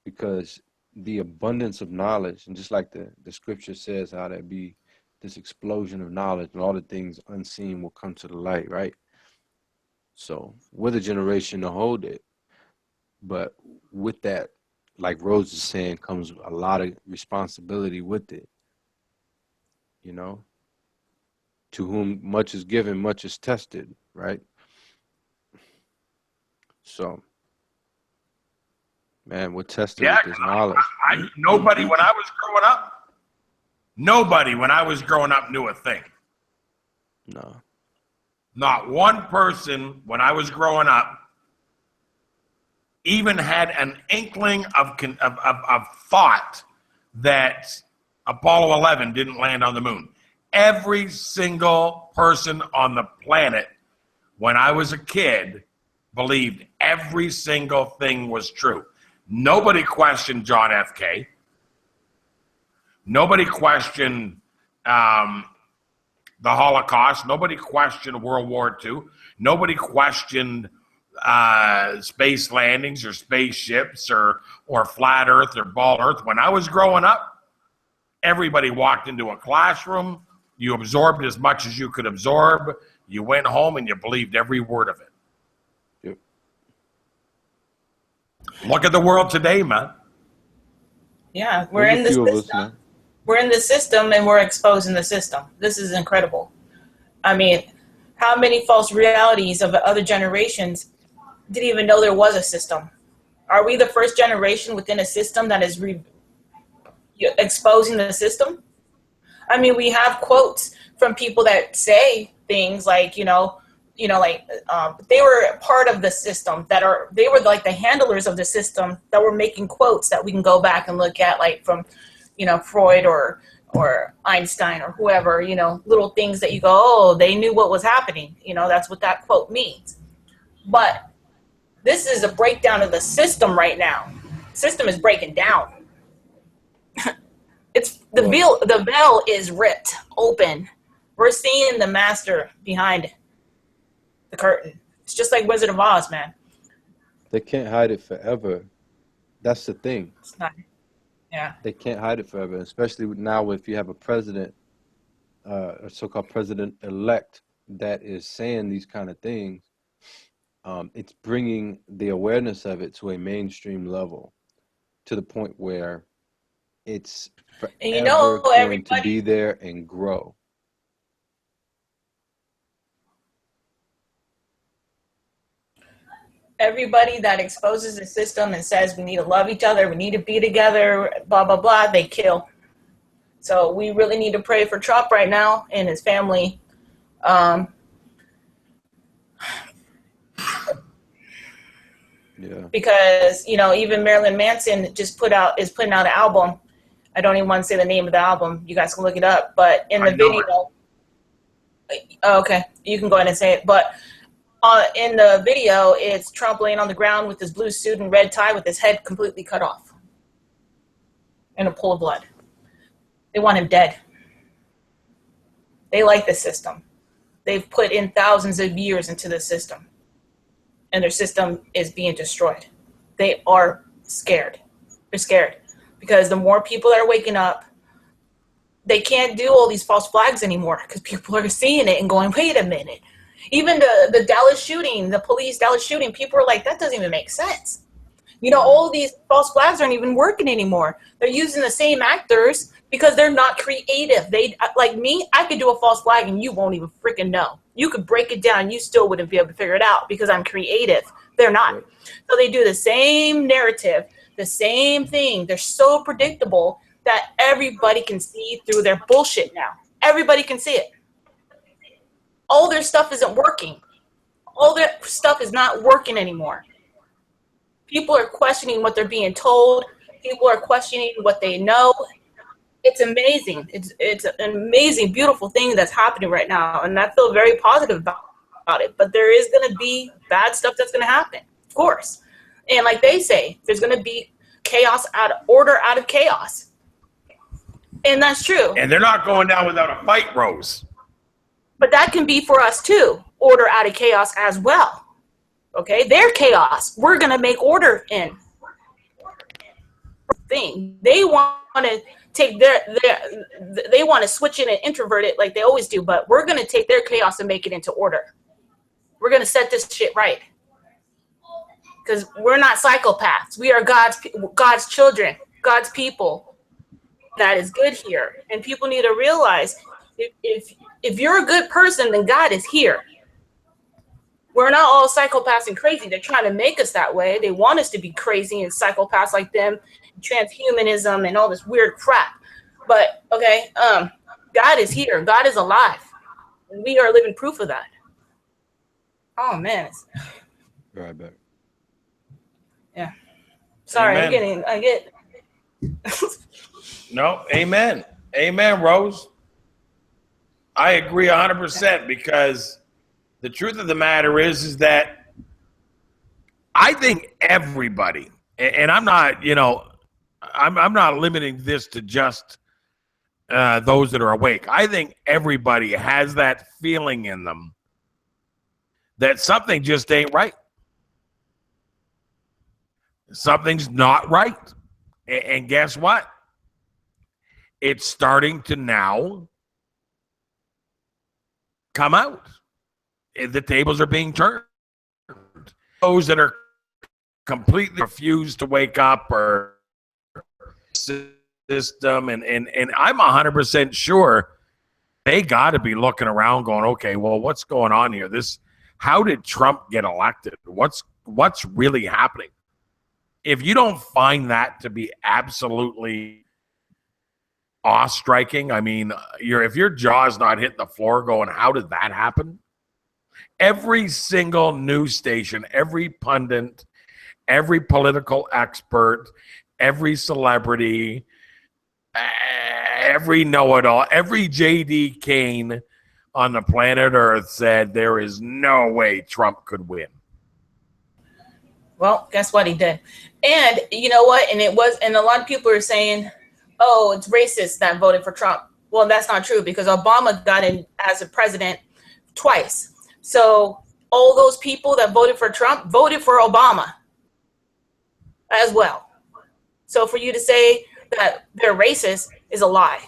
because the abundance of knowledge, and just like the scripture says, how there be this explosion of knowledge and all the things unseen will come to the light, right? So we're the generation to hold it. But with that, like Rose is saying, comes a lot of responsibility with it. To whom much is given, much is tested, right? So, man, we're tested with this knowledge. Nobody when I was growing up knew a thing. No. Not one person when I was growing up even had an inkling of thought that Apollo 11 didn't land on the moon. Every single person on the planet when I was a kid believed every single thing was true. Nobody questioned John F. K. Nobody questioned the Holocaust. Nobody questioned World War II. Nobody questioned space landings or spaceships or flat Earth or bald Earth. When I was growing up, everybody walked into a classroom. You absorbed as much as you could absorb. You went home and you believed every word of it. Yep. Look at the world today, man. Yeah, we're in this system. We're in the system and we're exposing the system. This is incredible. I mean, how many false realities of other generations didn't even know there was a system? Are we the first generation within a system that is exposing the system? I mean, we have quotes from people that say things like, they were part of the system they were like the handlers of the system that were making quotes that we can go back and look at, like from, Freud or or Einstein or whoever, little things that you go, oh, they knew what was happening. That's what that quote means. But this is a breakdown of the system right now. The system is breaking down. It's the veil is ripped open. We're seeing the master behind the curtain. It's just like Wizard of Oz, man. They can't hide it forever. That's the thing. It's not. Yeah. They can't hide it forever, especially now if you have a president, a so-called president-elect that is saying these kind of things. It's bringing the awareness of it to a mainstream level, to the point where it's forever going to be there and grow. Everybody that exposes the system and says we need to love each other, we need to be together, blah, blah, blah, they kill. So we really need to pray for Trump right now and his family. Yeah. Because, even Marilyn Manson is putting out an album. I don't even want to say the name of the album. You guys can look it up. But in the video, okay, you can go ahead and say it. But in the video, it's Trump laying on the ground with his blue suit and red tie with his head completely cut off in a pool of blood. They want him dead. They like the system. They've put in thousands of years into the system, and their system is being destroyed. They are scared. They're scared because the more people that are waking up, they can't do all these false flags anymore because people are seeing it and going, wait a minute. Even the Dallas shooting, the police Dallas shooting, people are like, that doesn't even make sense. All these false flags aren't even working anymore. They're using the same actors because they're not creative. They, like me, I could do a false flag and you won't even freaking know. You could break it down. You still wouldn't be able to figure it out because I'm creative. They're not. So they do the same narrative, the same thing. They're so predictable that everybody can see through their bullshit now. Everybody can see it. All their stuff isn't working. All their stuff is not working anymore. People are questioning what they're being told. People are questioning what they know. It's amazing. It's an amazing, beautiful thing that's happening right now, and I feel very positive about it. But there is going to be bad stuff that's going to happen, of course. And like they say, there's going to be order out of chaos. And that's true. And they're not going down without a fight, Rose. But that can be for us too, order out of chaos as well. Okay, they're chaos. We're gonna make order in. Thing they want to take they want to switch it and introvert it like they always do, but we're gonna take their chaos and make it into order. We're gonna set this shit right because we're not psychopaths. We are God's children, God's people. That is good here, and people need to realize if you're a good person, then God is here. We're not all psychopaths and crazy. They're trying to make us that way. They want us to be crazy and psychopaths like them, transhumanism and all this weird crap. But, okay, God is here. God is alive. And we are living proof of that. Oh, man. Right back. Yeah. Sorry, Amen. I get. No, amen. Amen, Rose. I agree 100% because the truth of the matter is that I think everybody, and I'm not, I'm not limiting this to just those that are awake. I think everybody has that feeling in them that something just ain't right. Something's not right. And guess what? It's starting to now come out. The tables are being turned. Those that are completely refused to wake up or system, and I'm 100% sure they got to be looking around going, okay, well, what's going on here? How did Trump get elected? What's really happening? If you don't find that to be absolutely awe-striking, I mean, if your jaw's not hitting the floor going, how did that happen? Every single news station, every pundit, every political expert, every celebrity, every know-it-all, every J.D. Kane on the planet Earth said there is no way Trump could win. Well, guess what? He did. And you know what? And a lot of people are saying, oh, it's racist that voted for Trump. Well, that's not true because Obama got in as a president twice. So all those people that voted for Trump voted for Obama as well. So for you to say that they're racist is a lie.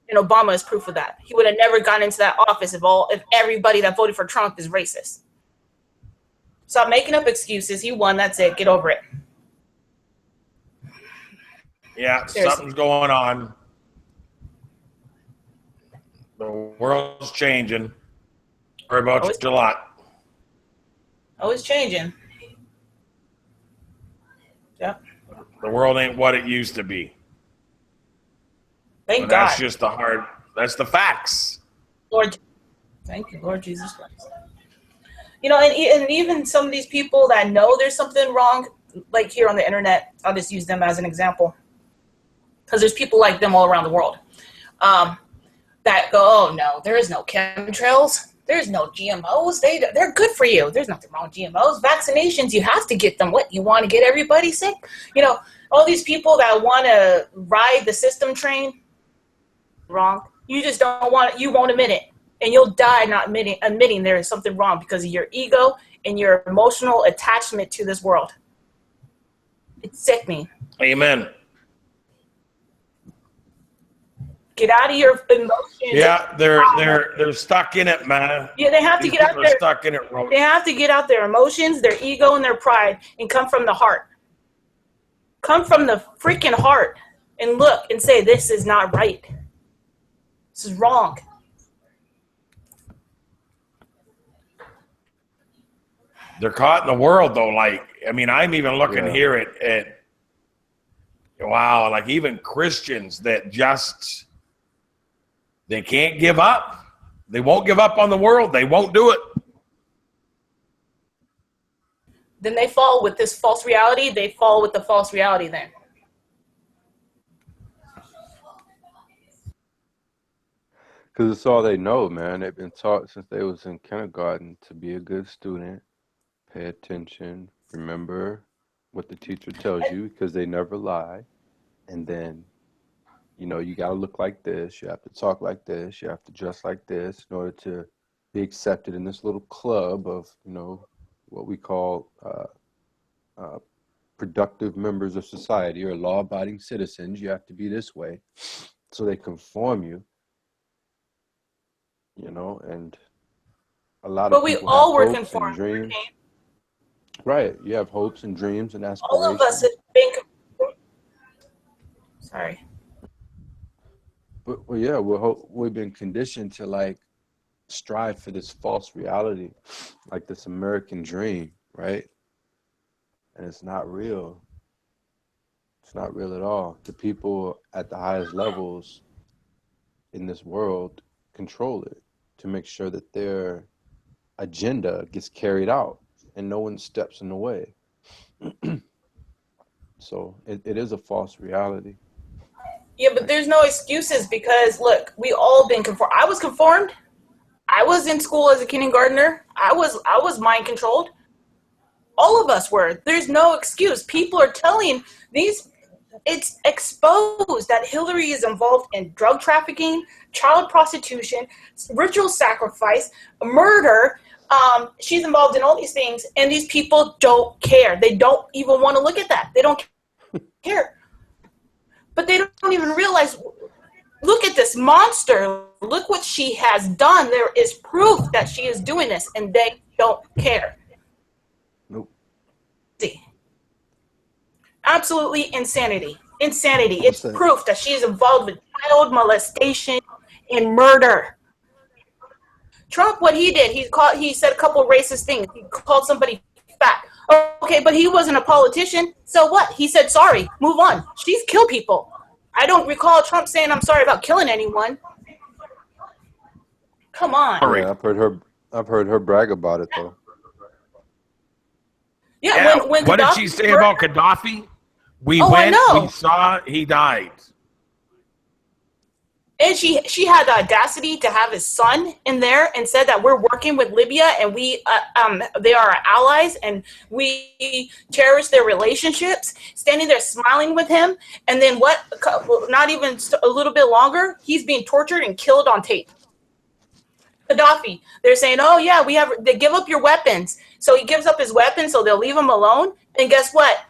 And Obama is proof of that. He would have never gotten into that office if everybody that voted for Trump is racist. Stop making up excuses. He won. That's it. Get over it. Yeah, Seriously. something's going on. The world's changing. Sorry about you a lot. Always changing. Yep. The world ain't what it used to be. Thank But God. that's just that's the facts. Lord, thank you, Lord Jesus Christ. You know, and even some of these people that know there's something wrong, like here on the internet, I'll just use them as an example. Because there's people like them all around the world that go, oh, no, there is no chemtrails. There's no GMOs. They're good for you. There's nothing wrong with GMOs. Vaccinations, you have to get them. What, you want to get everybody sick? You know, all these people that want to ride the system train, wrong. You just don't want it. You won't admit it. And you'll die not admitting there is something wrong because of your ego and your emotional attachment to this world. It's sickening. Amen. Get out of your emotions. Yeah, they're stuck in it, man. Yeah, they have to These get out people are there. stuck in it, bro. They have to get out their emotions, their ego, and their pride and come from the heart. Come from the freaking heart and look and say, this is not right. This is wrong. They're caught in the world, though. Like, I mean, I'm even looking here at wow, like even Christians that just, they can't give up. They won't give up on the world. They won't do it. Then they fall with this false reality. They fall with the false reality then. Because it's all they know, man. They've been taught since they was in kindergarten to be a good student, pay attention, remember what the teacher tells you because they never lie. And then, you know, you got to look like this. You have to talk like this. You have to dress like this in order to be accepted in this little club of, you know, what we call productive members of society or law-abiding citizens. You have to be this way so they conform you, you know, and a lot But of we people all have were hopes and conformed. dreams. Right. You have hopes and dreams and All aspirations. of us have been. Sorry. But well, yeah, we've been conditioned to like strive for this false reality, like this American dream, right? And it's not real. It's not real at all. The people at the highest levels in this world control it to make sure that their agenda gets carried out and no one steps in the way. So it is a false reality. Yeah, but there's no excuses because, look, we all been conformed. I was conformed. I was in school as a kindergartner. I was mind controlled. All of us were. There's no excuse. People are telling it's exposed that Hillary is involved in drug trafficking, child prostitution, ritual sacrifice, murder. She's involved in all these things, and these people don't care. They don't even want to look at that. They don't care. But they don't even realize, look at this monster. Look what she has done. There is proof that she is doing this, and they don't care. Nope. See. Absolutely insanity. Insanity. It's proof that she is involved with child molestation and murder. Trump, what he did, he said a couple of racist things. He called somebody fat. Okay, but he wasn't a politician. So what? He said sorry. Move on. She's killed people. I don't recall Trump saying I'm sorry about killing anyone. Come on. Yeah, I've heard her brag about it though. Yeah, when what did Gaddafi she say about Gaddafi? We I went, know. we saw, he died. And she had the audacity to have his son in there and said that we're working with Libya and they are our allies and we cherish their relationships. Standing there smiling with him, and then not even a little bit longer, he's being tortured and killed on tape. Gaddafi, they're saying, oh yeah, they give up your weapons. So he gives up his weapons, so they'll leave him alone. And guess what?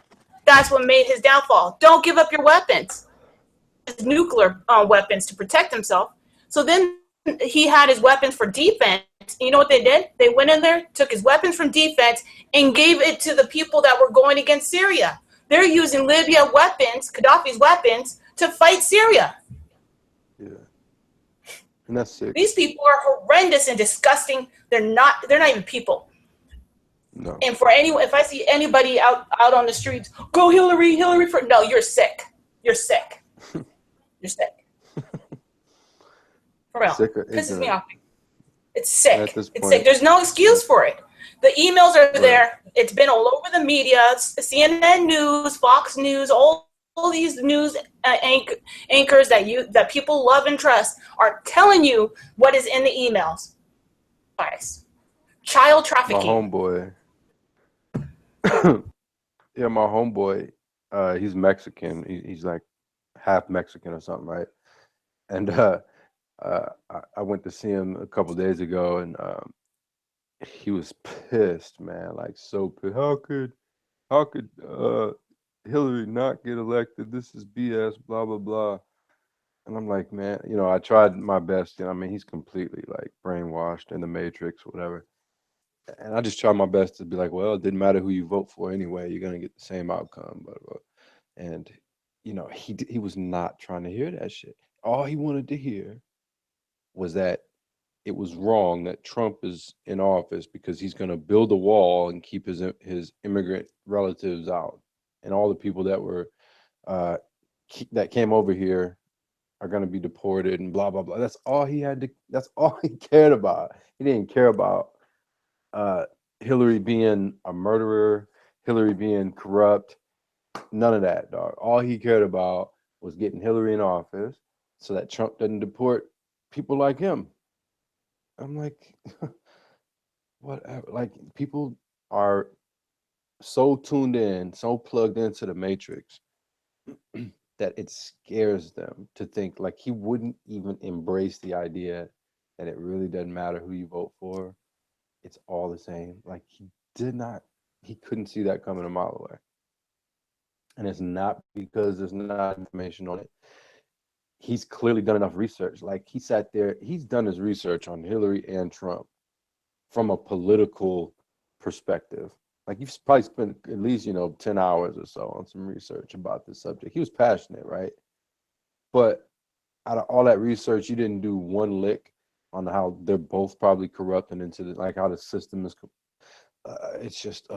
That's what made his downfall. Don't give up your weapons. His nuclear weapons to protect himself. So then he had his weapons for defense. You know what they did? They went in there, took his weapons from defense, and gave it to the people that were going against Syria. They're using Libya weapons, Gaddafi's weapons, to fight Syria. Yeah. And that's sick. These people are horrendous and disgusting. They're not even people. No. And for anyone, if I see anybody out on the streets, go Hillary for no, you're sick. You're sick. You're sick. For real. Pisses me off. It's sick. It's sick. There's no excuse for it. The emails are there. It's been all over the media, CNN News, Fox News, all these news anchors that people love and trust are telling you what is in the emails. Guys, child trafficking. My homeboy. Yeah, my homeboy. He's Mexican. He's like half Mexican or something, right? And I went to see him a couple days ago, and he was pissed, man, like so pissed. How could Hillary not get elected? This is BS, blah blah blah. And I'm like, man, I tried my best. I mean, he's completely like brainwashed in the Matrix, whatever. And I just tried my best to be like, well, it didn't matter who you vote for anyway. You're gonna get the same outcome, blah, blah. And he was not trying to hear that shit. All he wanted to hear was that it was wrong that Trump is in office because he's going to build a wall and keep his immigrant relatives out, and all the people that were that came over here are going to be deported and blah blah blah. That's all he cared about. He didn't care about Hillary being a murderer, Hillary being corrupt, none of that, dog. All he cared about was getting Hillary in office so that Trump doesn't deport people like him. I'm like, whatever. Like, people are so tuned in, so plugged into the Matrix that it scares them to think like he wouldn't even embrace the idea that it really doesn't matter who you vote for. It's all the same. Like, he couldn't see that coming a mile away. And it's not because there's not information on it. He's clearly done enough research. Like, he sat there, he's done his research on Hillary and Trump from a political perspective. Like, you've probably spent at least, 10 hours or so on some research about this subject. He was passionate, right? But out of all that research, you didn't do one lick on how they're both probably corrupt and into like how the system is. It's just,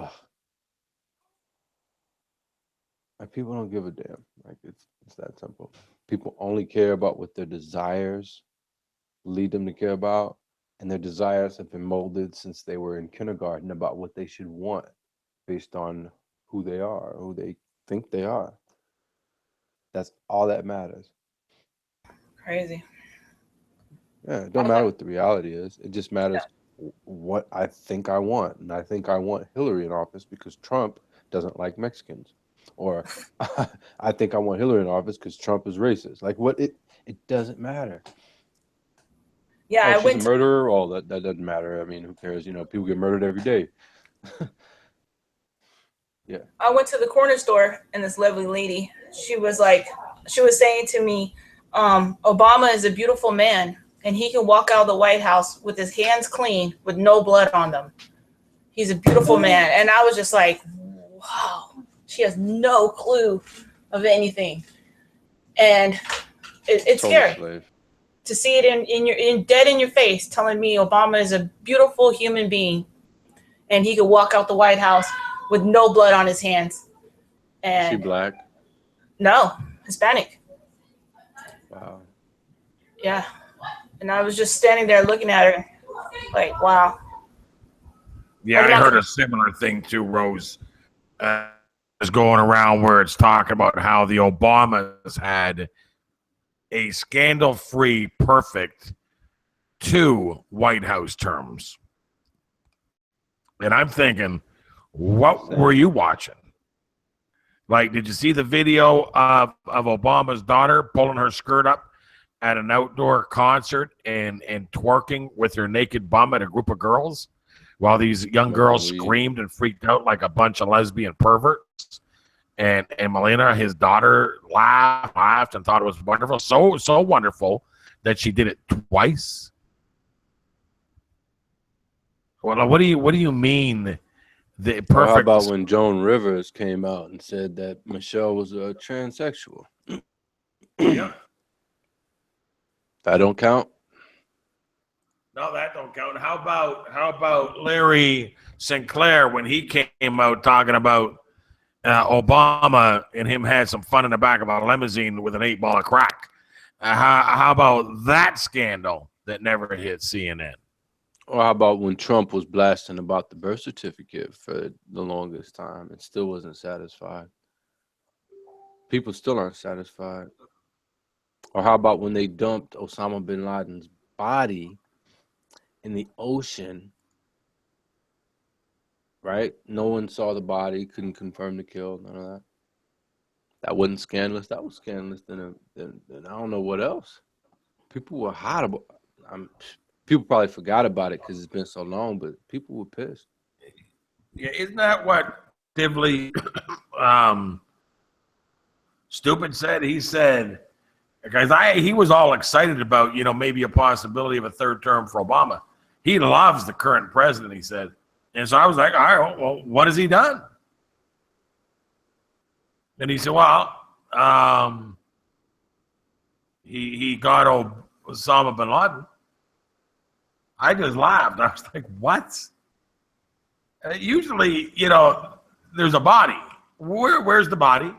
like, people don't give a damn. Like, it's that simple. People only care about what their desires lead them to care about, and their desires have been molded since they were in kindergarten about what they should want based on who they are, who they think they are. That's all that matters. Crazy. Yeah, it don't matter what the reality is. It just matters what I think I want. And I think I want Hillary in office because Trump doesn't like Mexicans. Or I think I want Hillary in office because Trump is racist. Like, what? It doesn't matter. Yeah, she's a murderer. All that doesn't matter. I mean, who cares? People get murdered every day. Yeah. I went to the corner store and this lovely lady, she was saying to me, Obama is a beautiful man and he can walk out of the White House with his hands clean with no blood on them. He's a beautiful man. And I was just like, wow, she has no clue of anything. And it's scary to see it dead in your face, telling me Obama is a beautiful human being and he could walk out the White House with no blood on his hands. And is she black? No, Hispanic. Wow. Yeah. And I was just standing there looking at her like, wow. Yeah, I heard a similar thing too, Rose. Is going around where it's talking about how the Obamas had a scandal-free, perfect 2 White House terms. And I'm thinking, what were you watching? Like, did you see the video of Obama's daughter pulling her skirt up at an outdoor concert and twerking with her naked bum at a group of girls while these young girls screamed and freaked out like a bunch of lesbian perverts? And Melania, his daughter, laughed and thought it was wonderful. So wonderful that she did it twice. Well, what do you mean? The perfect. Or how about when Joan Rivers came out and said that Michelle was a transsexual? Yeah. That don't count. No, that don't count. How about Larry Sinclair when he came out talking about Obama and him had some fun in the back of a limousine with an 8-ball of crack? How about that scandal that never hit CNN? Or how about when Trump was blasting about the birth certificate for the longest time and still wasn't satisfied? People still aren't satisfied. Or how about when they dumped Osama bin Laden's body in the ocean, right? No one saw the body, couldn't confirm the kill, none of that. That wasn't scandalous. That was scandalous. Then I don't know what else. People were hot about. People probably forgot about it because it's been so long, but people were pissed. Yeah, isn't that what Divley Stupid said? He said, because he was all excited about, maybe a possibility of a third term for Obama. He loves the current president, he said. And so I was like, all right, well, what has he done? And he said, well, he got Osama bin Laden. I just laughed. I was like, what? Usually, there's a body. Where's the body?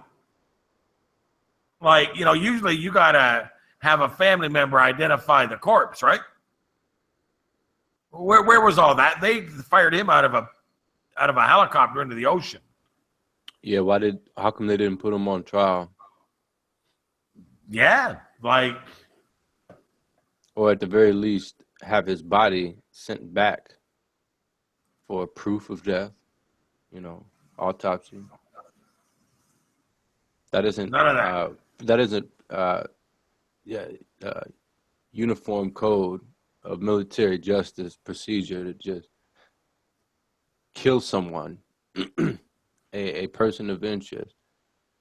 Like, usually you got to have a family member identify the corpse, right? Where was all that? They fired him out of a helicopter into the ocean. Yeah, how come they didn't put him on trial? Yeah, or at the very least have his body sent back for proof of death, autopsy. That isn't none of that. Uniform code of military justice procedure to just kill someone, a person of interest,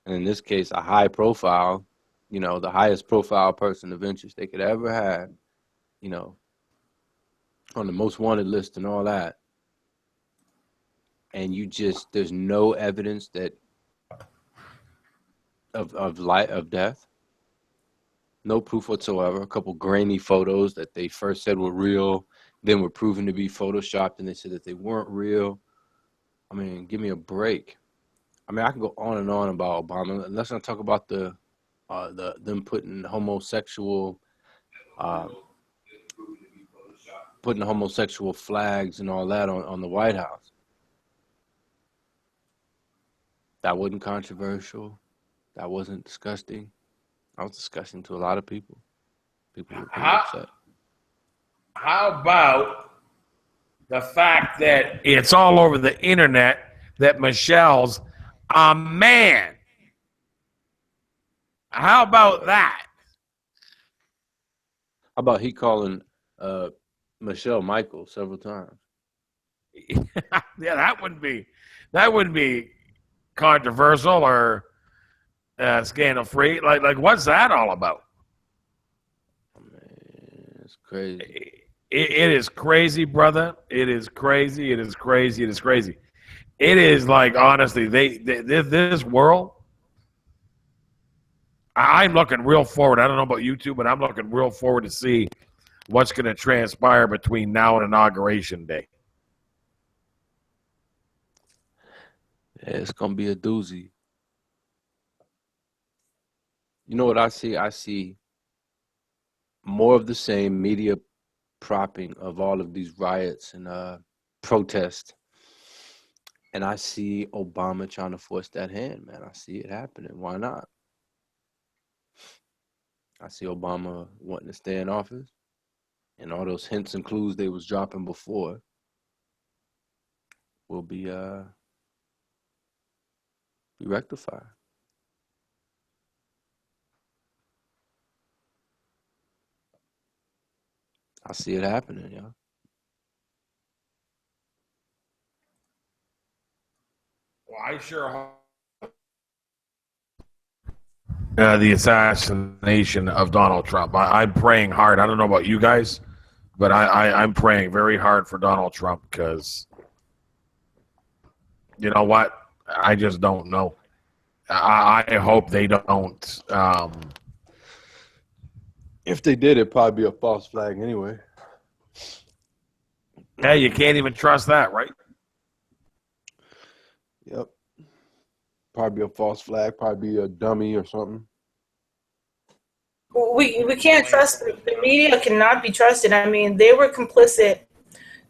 and in this case, a high profile, the highest profile person of interest they could ever have, on the most wanted list and all that. And there's no evidence of death. No proof whatsoever. A couple grainy photos that they first said were real, then were proven to be photoshopped, and they said that they weren't real. I mean, give me a break. I mean, I can go on and on about Obama. Let's not talk about them putting homosexual flags and all that on the White House. That wasn't controversial. That wasn't disgusting. That was disgusting to a lot of people. People were pretty upset. How about the fact that it's all over the internet that Michelle's a man? How about that? How about he calling Michelle Michael several times? Yeah, that wouldn't be controversial or scandal free. Like what's that all about? Man, it's crazy. It is crazy, brother. It is crazy. It is crazy. It is crazy. It is like, honestly, this world. I'm looking real forward. I don't know about you two, but I'm looking real forward to see what's going to transpire between now and Inauguration Day. Yeah, it's going to be a doozy. You know what I see? I see more of the same media propping of all of these riots and protests. And I see Obama trying to force that hand, man. I see it happening. Why not? I see Obama wanting to stay in office, and all those hints and clues they was dropping before will be rectified. I see it happening, y'all. Well, I sure hope the assassination of Donald Trump. I'm praying hard. I don't know about you guys, but I'm praying very hard for Donald Trump because you know what? I just don't know. I hope they don't. If they did, it'd probably be a false flag anyway. Hey, you can't even trust that, right? Yep. Probably a false flag, probably a dummy or something. We can't trust the media. Cannot be trusted. I mean, they were complicit.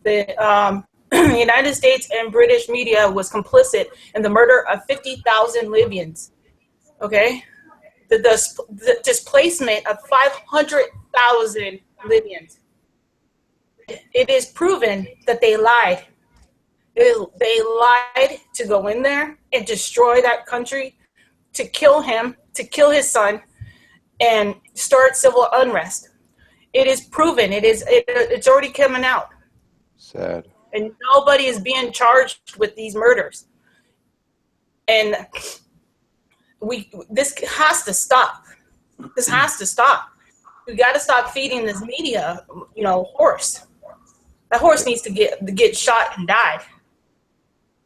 The United States and British media was complicit in the murder of 50,000 Libyans. Okay, the displacement of 500,000 Libyans. It is proven that they lied. They lied to go in there and destroy that country, to kill him, to kill his son, and start civil unrest. It is proven. It's already coming out. Sad. And nobody is being charged with these murders. And this has to stop. This has to stop. We got to stop feeding this media, horse. That horse needs to get shot and died.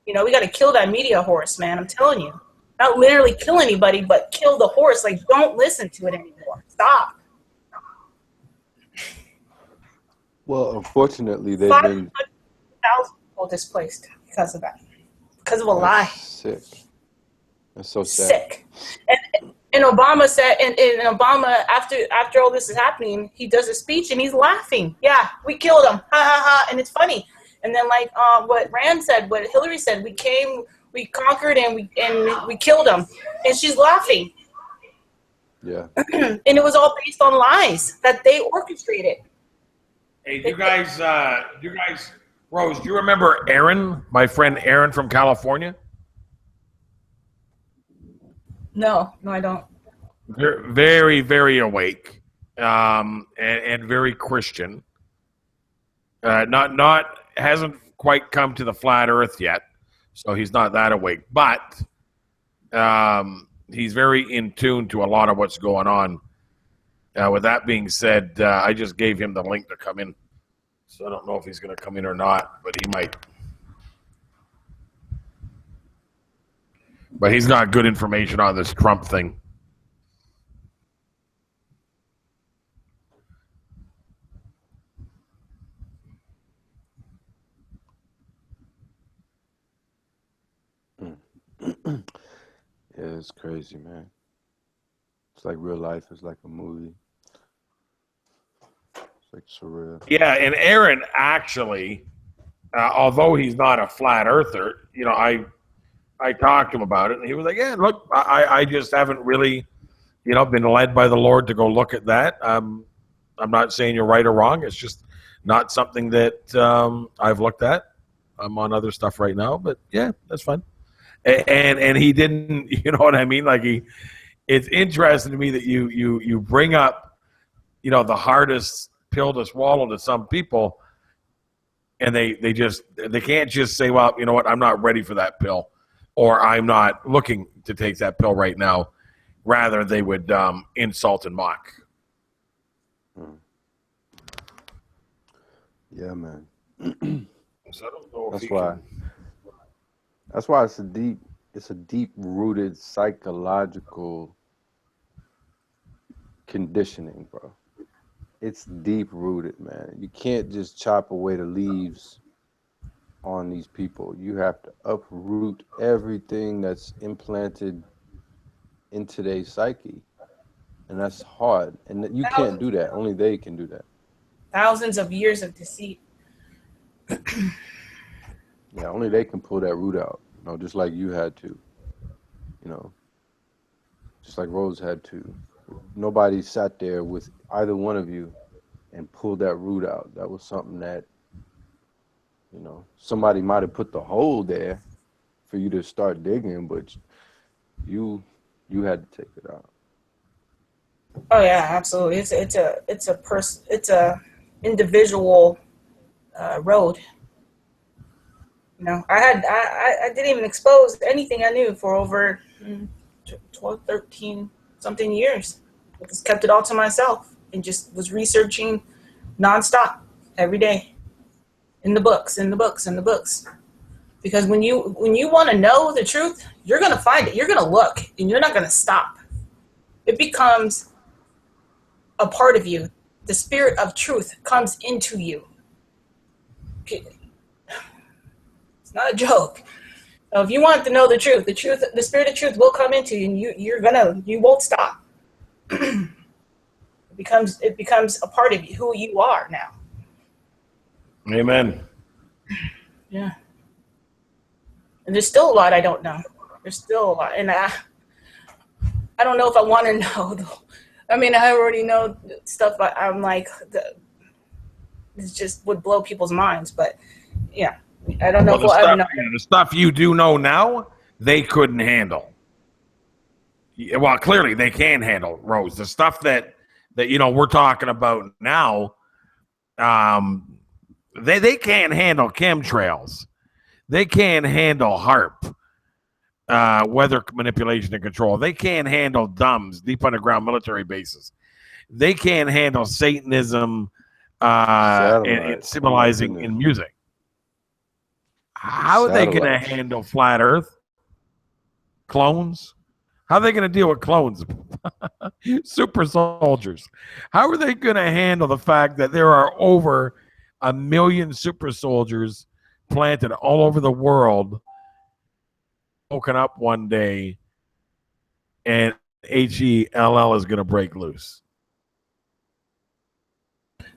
We got to kill that media horse, man. I'm telling you. Not literally kill anybody, but kill the horse. Like, don't listen to it anymore. Stop. Well, unfortunately, they've been 500,000 people displaced because of that. Because of a lie. Sick. That's so sad. Sick. And Obama said, and Obama, after all this is happening, he does a speech and he's laughing. Yeah, we killed him. Ha ha ha. And it's funny. And then what Rand said, what Hillary said, we came, we conquered, and we killed him. And she's laughing. Yeah. And it was all based on lies that they orchestrated. Hey, you guys, Rose, do you remember Aaron, my friend Aaron from California? No, I don't. Very, very awake, and very Christian. Not hasn't quite come to the flat Earth yet, so he's not that awake. But he's very in tune to a lot of what's going on. With that being said, I just gave him the link to come in, so I don't know if he's going to come in or not, but he might. But he's got good information on this Trump thing. Yeah, it's crazy, man. It's like real life. It's like a movie. It's like surreal. Yeah, and Aaron actually, although he's not a flat earther, I talked to him about it, and he was like, "Yeah, look, I just haven't really, been led by the Lord to go look at that. I'm not saying you're right or wrong. It's just not something that I've looked at. I'm on other stuff right now, but yeah, that's fine." And he didn't, you know what I mean? Like it's interesting to me that you bring up, the hardest pill to swallow to some people, and they can't just say, well, you know what, I'm not ready for that pill, or I'm not looking to take that pill right now. Rather, they would insult and mock. Yeah, man. So I don't know if That's why it's a deep rooted psychological conditioning, bro. It's deep rooted, man. You can't just chop away the leaves on these people. You have to uproot everything that's implanted into their psyche. And that's hard. And you can't do that. Only they can do that. Thousands of years of deceit. Yeah, only they can pull that root out. Just like you had to. Just like Rose had to. Nobody sat there with either one of you and pulled that root out. That was something that, somebody might have put the hole there for you to start digging, but you you had to take it out. Oh yeah, absolutely. It's a individual road. I didn't even expose anything I knew for over 12, 13 something years. I just kept it all to myself and just was researching nonstop every day in the books, in the books, in the books. Because when you want to know the truth, you're gonna find it. You're gonna look, and you're not gonna stop. It becomes a part of you. The spirit of truth comes into you. It's not a joke. So if you want to know the spirit of truth will come into you, and you won't stop. It becomes a part of you, who you are now. Amen. Yeah. And there's still a lot I don't know. There's still a lot, and I don't know if I want to know. I mean, I already know stuff. I'm like, it just would blow people's minds. But yeah, I don't know if we'll ever know. The stuff you do know now, they couldn't handle. Well, clearly they can handle, Rose. The stuff that we're talking about now, they can't handle chemtrails. They can't handle HARP, weather manipulation and control. They can't handle DUMBs, deep underground military bases. They can't handle Satanism and symbolizing in music. How are they going to handle flat Earth? Clones? How are they going to deal with clones? Super soldiers. How are they going to handle the fact that there are over 1 million super soldiers planted all over the world, woken up one day, and HELL is going to break loose?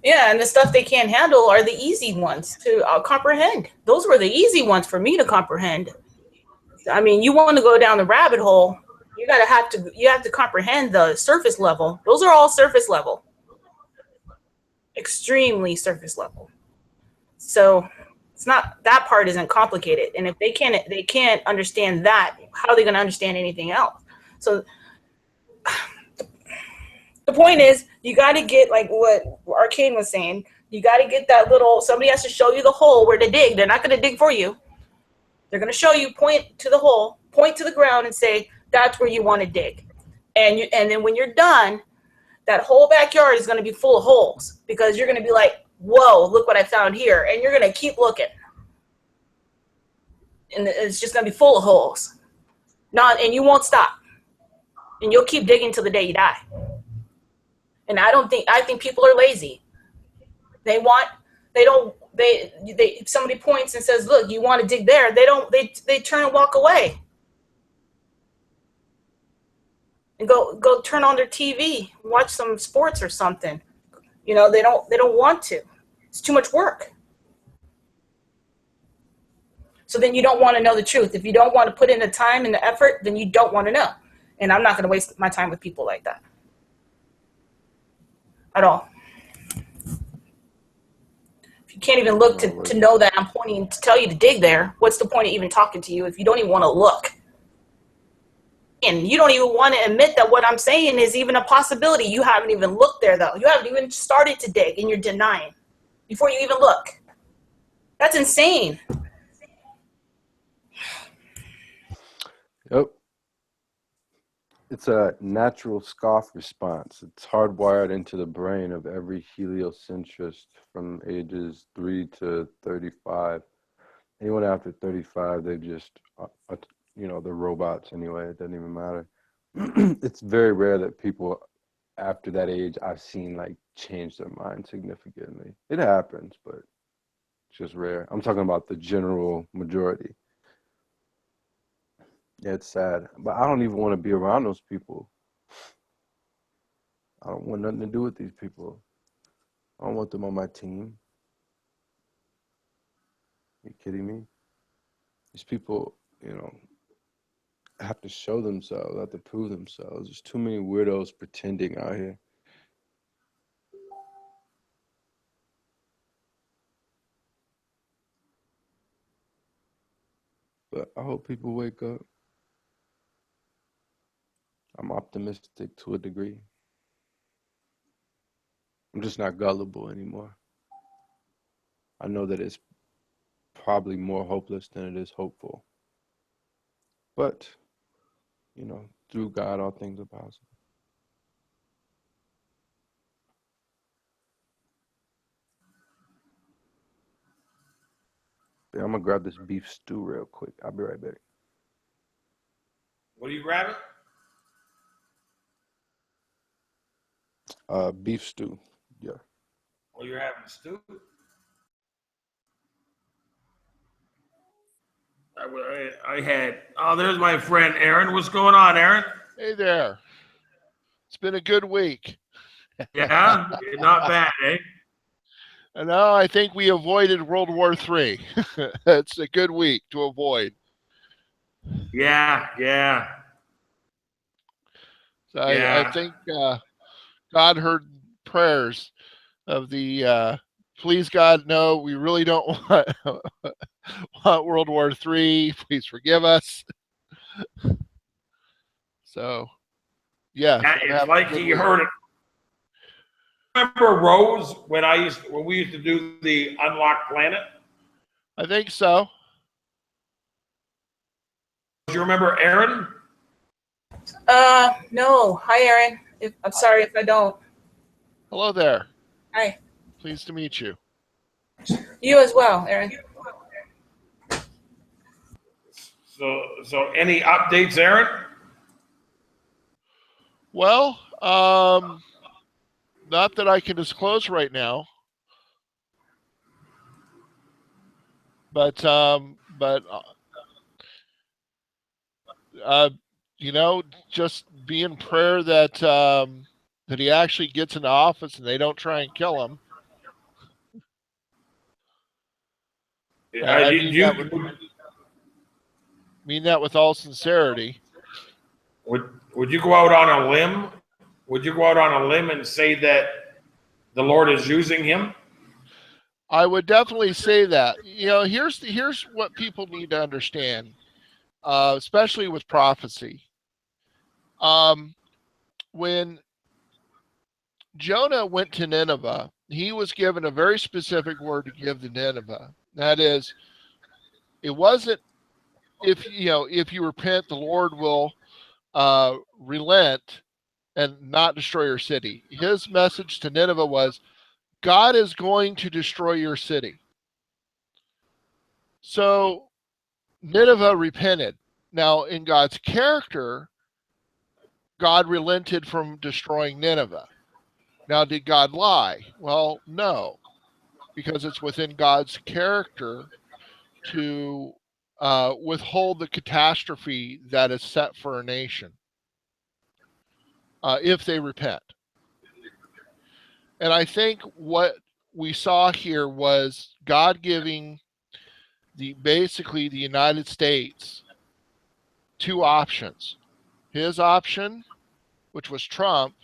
Yeah, and the stuff they can't handle are the easy ones to comprehend. Those were the easy ones for me to comprehend. I mean, you want to go down the rabbit hole, you have to comprehend the surface level. Those are all surface level, extremely surface level. So it's not, that part isn't complicated. And if they can't understand that, how are they going to understand anything else? So the point is, you got to get, like what Arcane was saying, you got to get that somebody has to show you the hole where to dig. They're not going to dig for you. They're going to show you, point to the hole, point to the ground and say, that's where you want to dig. And then when you're done, that whole backyard is going to be full of holes, because you're going to be like, whoa, look what I found here. And you're going to keep looking. And it's just going to be full of holes. And you won't stop. And you'll keep digging till the day you die. And I think people are lazy. If somebody points and says, look, you want to dig there, they turn and walk away. And go turn on their TV, watch some sports or something. They don't want to. It's too much work. So then you don't want to know the truth. If you don't want to put in the time and the effort, then you don't want to know. And I'm not going to waste my time with people like that. At all. If you can't even look to know that I'm pointing to tell you to dig there, what's the point of even talking to you if you don't even want to look? And you don't even want to admit that what I'm saying is even a possibility. You haven't even looked there, though. You haven't even started to dig, and you're denying before you even look. That's insane. Yep. It's a natural scoff response. It's hardwired into the brain of every heliocentrist from ages 3 to 35. Anyone after 35, they just, they're robots anyway. It doesn't even matter. It's very rare that people after that age I've seen change their mind significantly. It happens, but it's just rare. I'm talking about the general majority. Yeah, it's sad, but I don't even want to be around those people. I don't want nothing to do with these people. I don't want them on my team. Are you kidding me? These people, have to show themselves, have to prove themselves. There's too many weirdos pretending out here. But I hope people wake up. I'm optimistic to a degree. I'm just not gullible anymore. I know that it's probably more hopeless than it is hopeful. But, you know, through God, all things are possible. Yeah, I'm going to grab this beef stew real quick. I'll be right back. What are you grabbing? Beef stew. Yeah. Oh, you're having stew? I had. Oh, there's my friend Aaron. What's going on, Aaron? Hey there. It's been a good week. Yeah, not bad, eh? And now I think we avoided World War III. It's a good week to avoid. Yeah. So I think God heard prayers of the please God, no, we really don't want World War III. Please forgive us. So, yeah. It's like he heard it. Remember Rose when we used to do the Unlocked Planet? I think so. Do you remember Aaron? No. Hi, Aaron. I'm sorry if I don't. Hello there. Hi. Pleased to meet you. You as well, Aaron. So any updates, Aaron? Well, not that I can disclose right now, but you know, just be in prayer that that he actually gets into office and they don't try and kill him. I mean that with all sincerity. Would you go out on a limb? Would you go out on a limb and say that the Lord is using him? I would definitely say that. You know, here's what people need to understand, especially with prophecy. When Jonah went to Nineveh, he was given a very specific word to give to Nineveh. That is, it wasn't if you repent, the Lord will relent and not destroy your city. His message to Nineveh was, God is going to destroy your city. So Nineveh repented. Now, in God's character, God relented from destroying Nineveh. Now, did God lie? Well, no, because it's within God's character to withhold the catastrophe that is set for a nation if they repent. And I think what we saw here was God giving basically the United States two options. His option, which was Trump,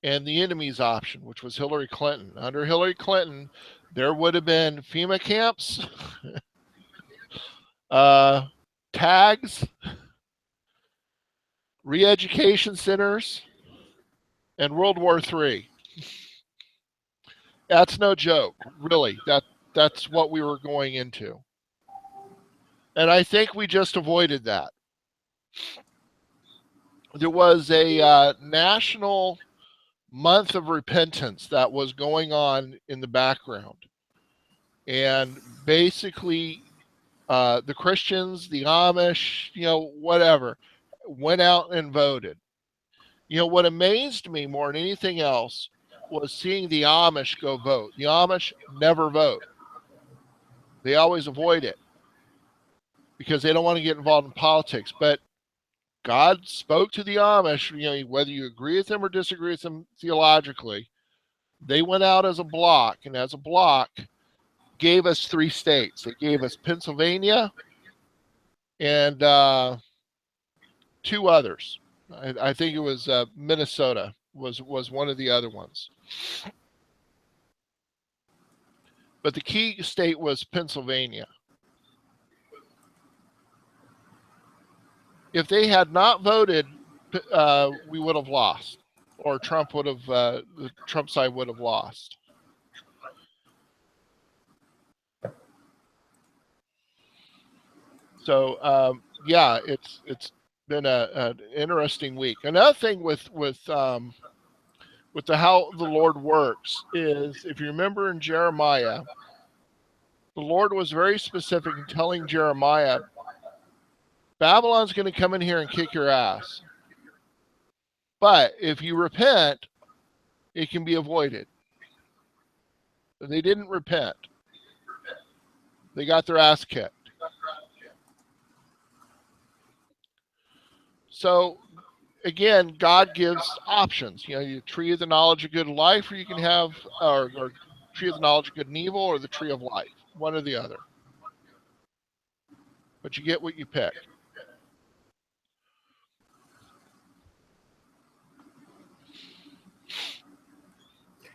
and the enemy's option, which was Hillary Clinton. Under Hillary Clinton, there would have been FEMA camps, tags, re-education centers, and World War III. That's no joke, really. That's what we were going into. And I think we just avoided that. There was a national month of repentance that was going on in the background. And basically, the Christians, the Amish, whatever, went out and voted. What amazed me more than anything else was seeing the Amish go vote. The Amish never vote. They always avoid it because they don't want to get involved in politics. But God spoke to the Amish, whether you agree with them or disagree with them theologically. They went out as a block, and as a block gave us 3 states. They gave us Pennsylvania and two others. I think it was Minnesota was one of the other ones. But the key state was Pennsylvania. If they had not voted, we would have lost, or Trump would have, the Trump side would have lost. So yeah, it's been an interesting week. Another thing with how the Lord works is, if you remember in Jeremiah, the Lord was very specific in telling Jeremiah, Babylon's going to come in here and kick your ass. But if you repent, it can be avoided. They didn't repent. They got their ass kicked. So again, God gives options. You know, you tree of the knowledge of good and life, or you can have, or tree of the knowledge of good and evil, or the tree of life, one or the other. But you get what you pick.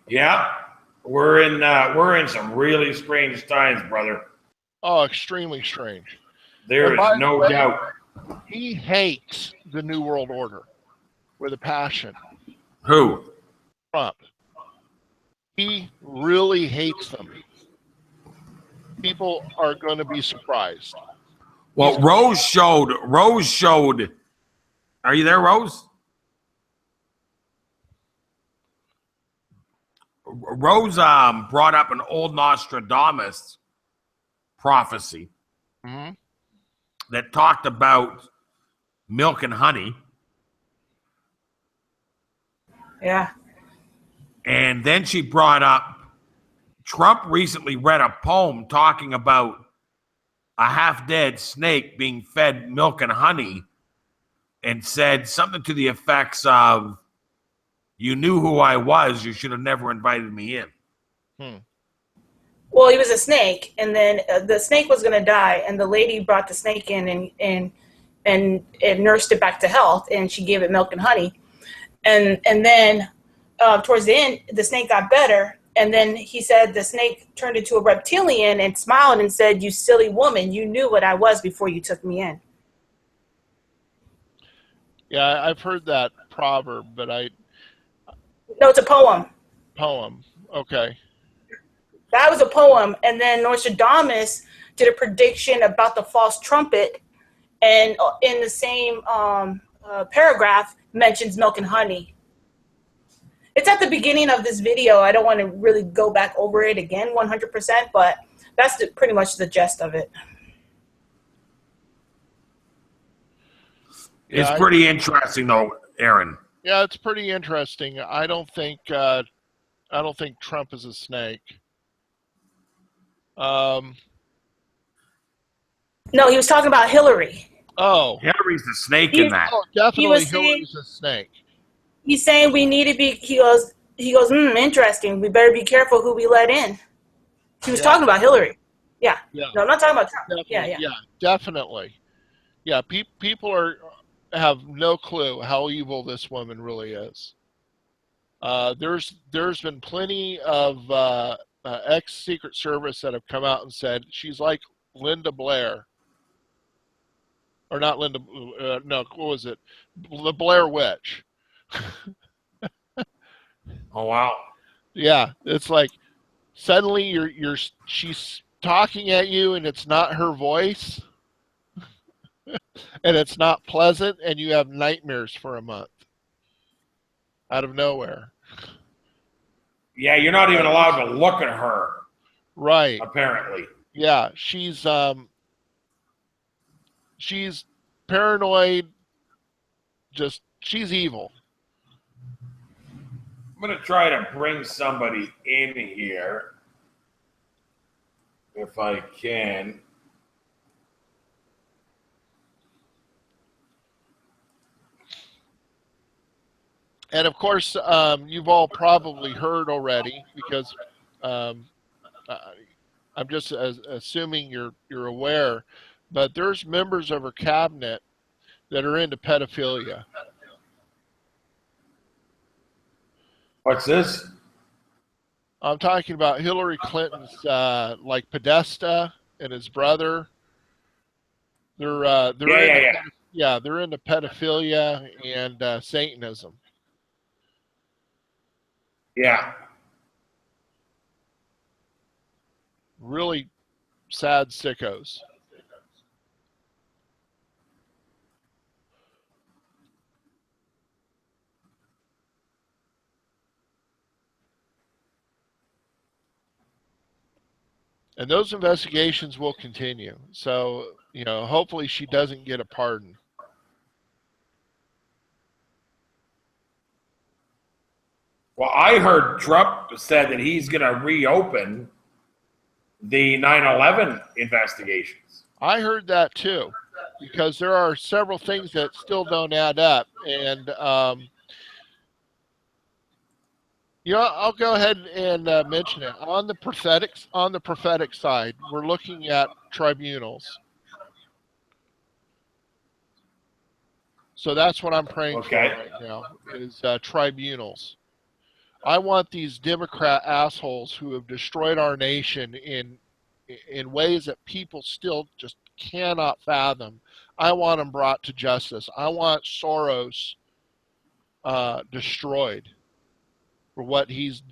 Yeah, we're in some really strange times, brother. Oh, extremely strange. There is no doubt. He hates the New World Order with a passion. Who? Trump. He really hates them. People are going to be surprised. Well, Rose showed. Are you there, Rose? Rose brought up an old Nostradamus prophecy that talked about milk and honey. Yeah. And then she brought up Trump recently read a poem talking about a half-dead snake being fed milk and honey, and said something to the effects of, you knew who I was, you should have never invited me in. Well, he was a snake, and then the snake was going to die, and the lady brought the snake in and nursed it back to health, and she gave it milk and honey. And then towards the end, the snake got better, and then he said the snake turned into a reptilian and smiled and said, you silly woman, you knew what I was before you took me in. Yeah, I've heard that proverb, but No, it's a poem. Poem. Okay. That was a poem. And then Nostradamus did a prediction about the false trumpet, and in the same paragraph mentions milk and honey. It's at the beginning of this video. I don't want to really go back over it again 100%, but that's pretty much the gist of it. It's pretty interesting, though, Aaron. Yeah, it's pretty interesting. I don't think Trump is a snake. No, he was talking about Hillary. Oh, Hillary's the snake in that. Oh, definitely Hillary's a snake. He's saying we need to be. He goes. Interesting. We better be careful who we let in. He was talking about Hillary. Yeah. No, I'm not talking about Trump. Definitely. Yeah, definitely. Yeah, people have no clue how evil this woman really is. There's been plenty of ex-Secret Service that have come out and said she's like Linda Blair. Or not Linda, no, what was it? The Blair Witch. Oh, wow. Yeah, it's like suddenly she's talking at you and it's not her voice. And it's not pleasant, and you have nightmares for a month. Out of nowhere. Yeah, you're not even allowed to look at her. Right. Apparently. Yeah, she's paranoid. Just, she's evil. I'm going to try to bring somebody in here. If I can. And of course, you've all probably heard already, because I'm just assuming you're aware, but there's members of her cabinet that are into pedophilia. What's this? I'm talking about Hillary Clinton's, like Podesta and his brother. They're they're into pedophilia and Satanism. Yeah. Really sad sickos. And those investigations will continue. So, hopefully she doesn't get a pardon. Well, I heard Trump said that he's going to reopen the 9/11 investigations. I heard that too, because there are several things that still don't add up. And, I'll go ahead and mention it. On the prophetic side, we're looking at tribunals. So that's what I'm praying for right now, is tribunals. I want these Democrat assholes who have destroyed our nation in ways that people still just cannot fathom. I want them brought to justice. I want Soros destroyed for what he's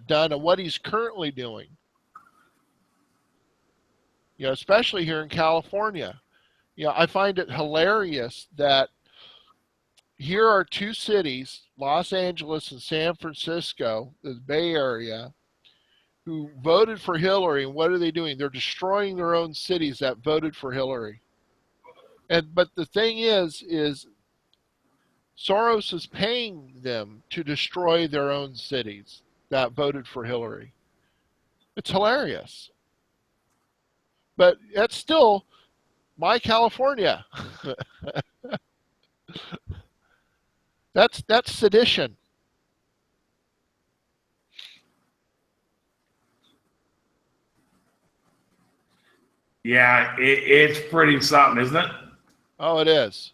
done and what he's currently doing. Especially here in California. I find it hilarious that here are two cities, Los Angeles and San Francisco, the Bay Area, who voted for Hillary, and what are they doing? They're destroying their own cities that voted for Hillary. But the thing is Soros is paying them to destroy their own cities that voted for Hillary. It's hilarious. But that's still my California. That's sedition. Yeah, it's pretty something, isn't it? Oh, it is.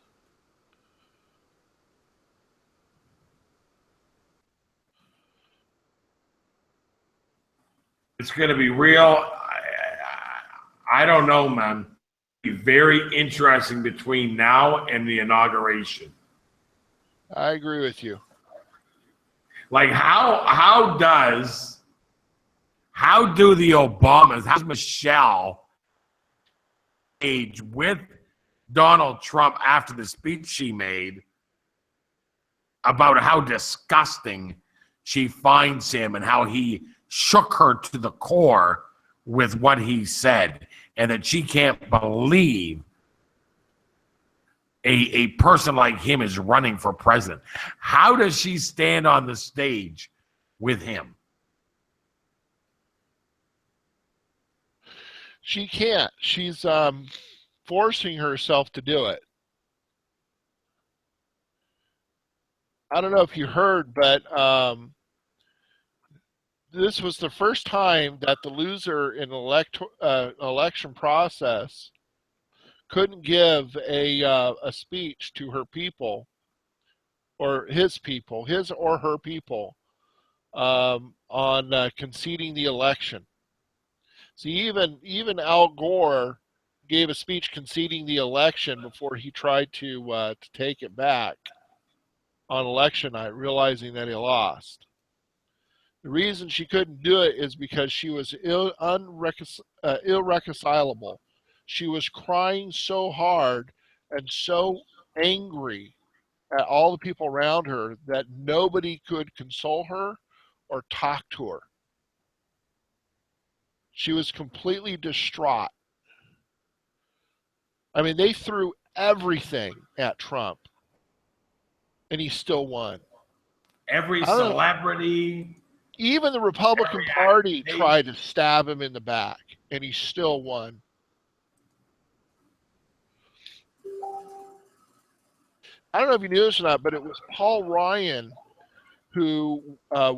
It's going to be real. I don't know, man. It'll be very interesting between now and the inauguration. I agree with you. Like how do the Obamas, how's Michelle age with Donald Trump after the speech she made about how disgusting she finds him and how he shook her to the core with what he said, and that she can't believe a person like him is running for president. How does she stand on the stage with him? She can't. She's forcing herself to do it. I don't know if you heard, but this was the first time that the loser in election process couldn't give a speech to her people, or his people, his or her people, on conceding the election. See, even Al Gore gave a speech conceding the election before he tried to take it back on election night, realizing that he lost. The reason she couldn't do it is because she was irreconcilable. She was crying so hard and so angry at all the people around her that nobody could console her or talk to her. She was completely distraught. I mean, they threw everything at Trump, and he still won. Every celebrity, even the Republican Party tried to stab him in the back, and he still won. I don't know if you knew this or not, but it was Paul Ryan who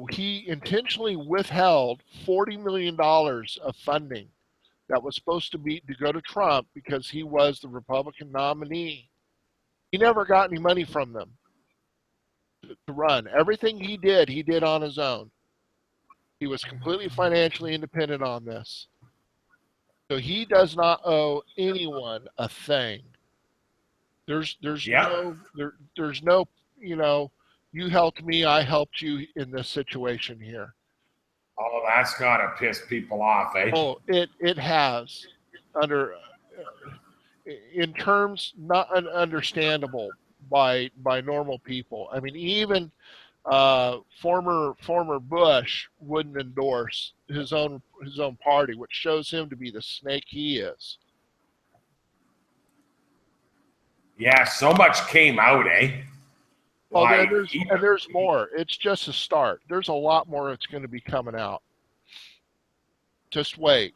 he intentionally withheld $40 million of funding that was supposed to go to Trump because he was the Republican nominee. He never got any money from them to run. Everything he did on his own. He was completely financially independent on this. So he does not owe anyone a thing. There's no, you helped me, I helped you in this situation here. Oh, that's gotta piss people off, eh? Oh, it has, under in terms not understandable by normal people. I mean, even former Bush wouldn't endorse his own party, which shows him to be the snake he is. Yeah, so much came out, eh? Oh, there's more. It's just a start. There's a lot more that's going to be coming out. Just wait.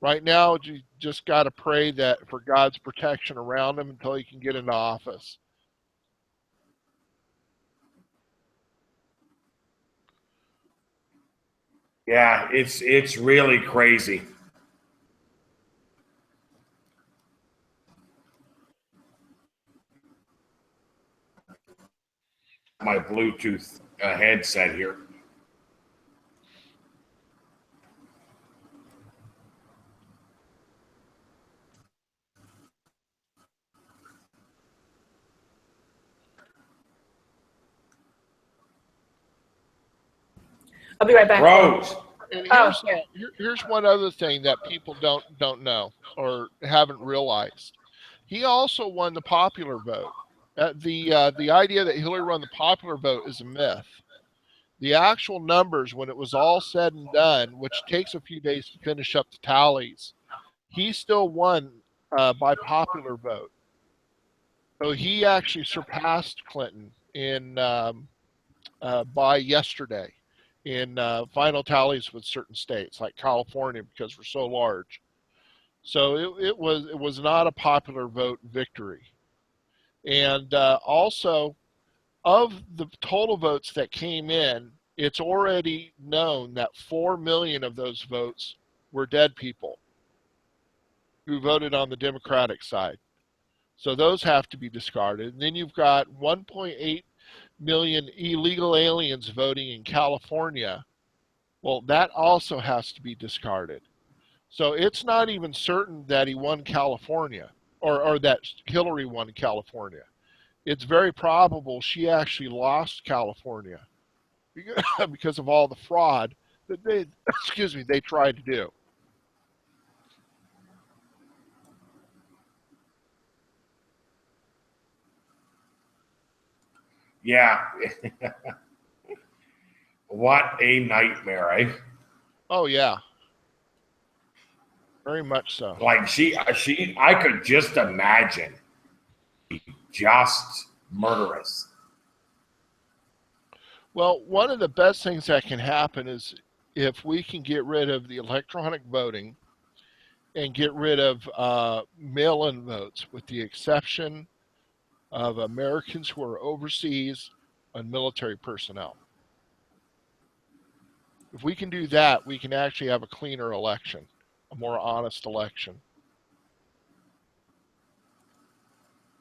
Right now, you just got to pray that for God's protection around him until he can get into office. Yeah, it's really crazy. My Bluetooth headset here. I'll be right back. Rose. And Oh, here's one other thing that people don't know or haven't realized. He also won the popular vote. The idea that Hillary won the popular vote is a myth. The actual numbers, when it was all said and done, which takes a few days to finish up the tallies, he still won by popular vote. So he actually surpassed Clinton in by yesterday in final tallies with certain states like California, because we're so large. So it was not a popular vote victory. And also, of the total votes that came in, it's already known that 4 million of those votes were dead people who voted on the Democratic side. So those have to be discarded. And then you've got 1.8 million illegal aliens voting in California. Well, that also has to be discarded. So it's not even certain that he won California or that Hillary won California. It's very probable she actually lost California because of all the fraud that they tried to do. Yeah. What a nightmare, eh? Oh yeah. Very much so. Like I could just imagine just murderous. Well, one of the best things that can happen is if we can get rid of the electronic voting and get rid of mail-in votes, with the exception of Americans who are overseas and military personnel. If we can do that, we can actually have a cleaner election, a more honest election.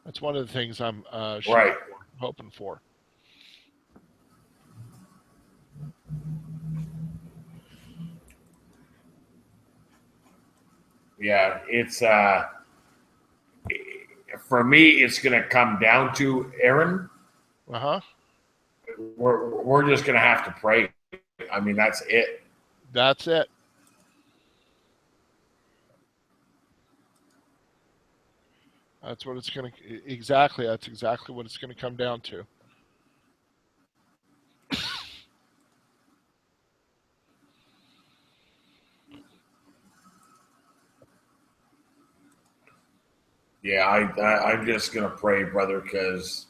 That's one of the things I'm hoping for. Yeah, it's for me, it's going to come down to Aaron. We're just going to have to pray. I mean, that's it. That's it. That's what it's going to exactly. That's exactly what it's going to come down to. Yeah, I'm just going to pray, brother, because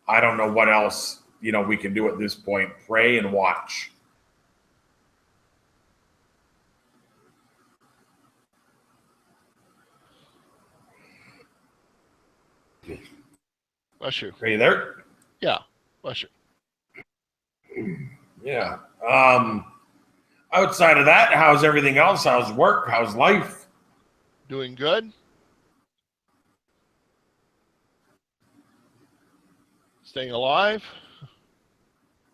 I don't know what else we can do at this point. Pray and watch. Bless you. Are you there? Yeah, bless you. Yeah. Outside of that, how's everything else? How's work? How's life? Doing good. Staying alive?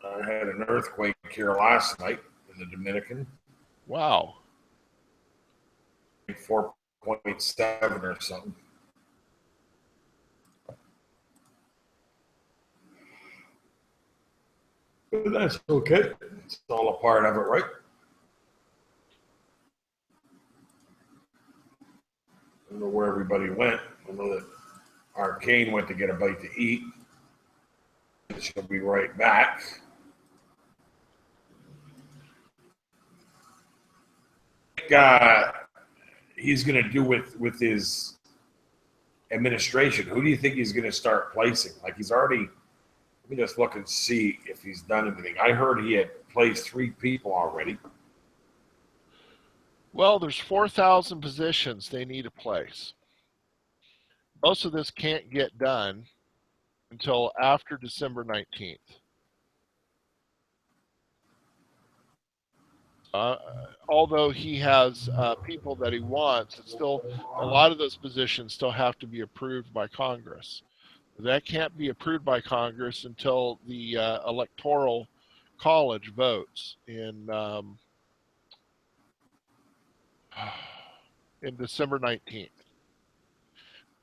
I had an earthquake here last night in the Dominican. Wow. 4.7 or something. But that's okay. It's all a part of it, right? I don't know where everybody went. I know that Arcane went to get a bite to eat. She'll be right back. He's going to do with his administration? Who do you think he's going to start placing? Like he's already. Let me just look and see if he's done anything. I heard he had placed 3 people already. Well, there's 4,000 positions they need to place. Most of this can't get done until after December 19th. Although he has people that he wants, it's still a lot of those positions still have to be approved by Congress. That can't be approved by Congress until the Electoral College votes in December 19th.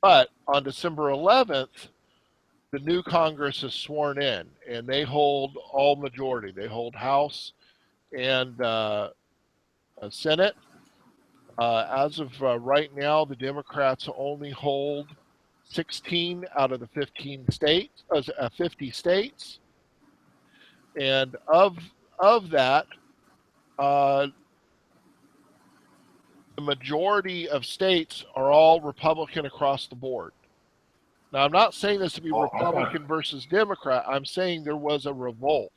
But on December 11th, the new Congress is sworn in, and they hold all majority. They hold House and Senate. As of right now, the Democrats only hold 16 out of the 50 states, and of that, the majority of states are all Republican across the board. Now, I'm not saying this to be Republican versus Democrat. I'm saying there was a revolt.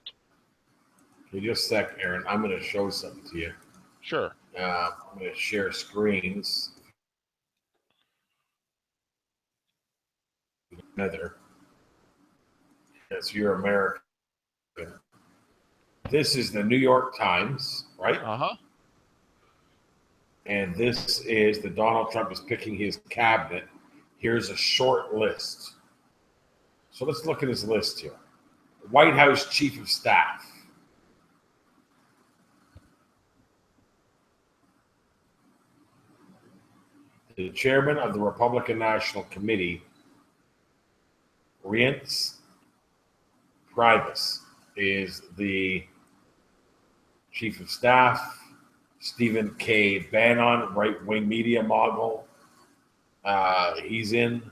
Okay, just a sec, Aaron. I'm going to show something to you. Sure. I'm going to share screens. Another. Yes, you're American. This is the New York Times, right? Uh-huh. And this is the Donald Trump is picking his cabinet. Here's a short list. So let's look at his list here. White House Chief of Staff. The chairman of the Republican National Committee, Reince Priebus, is the chief of staff. Stephen K. Bannon, right-wing media mogul, he's in.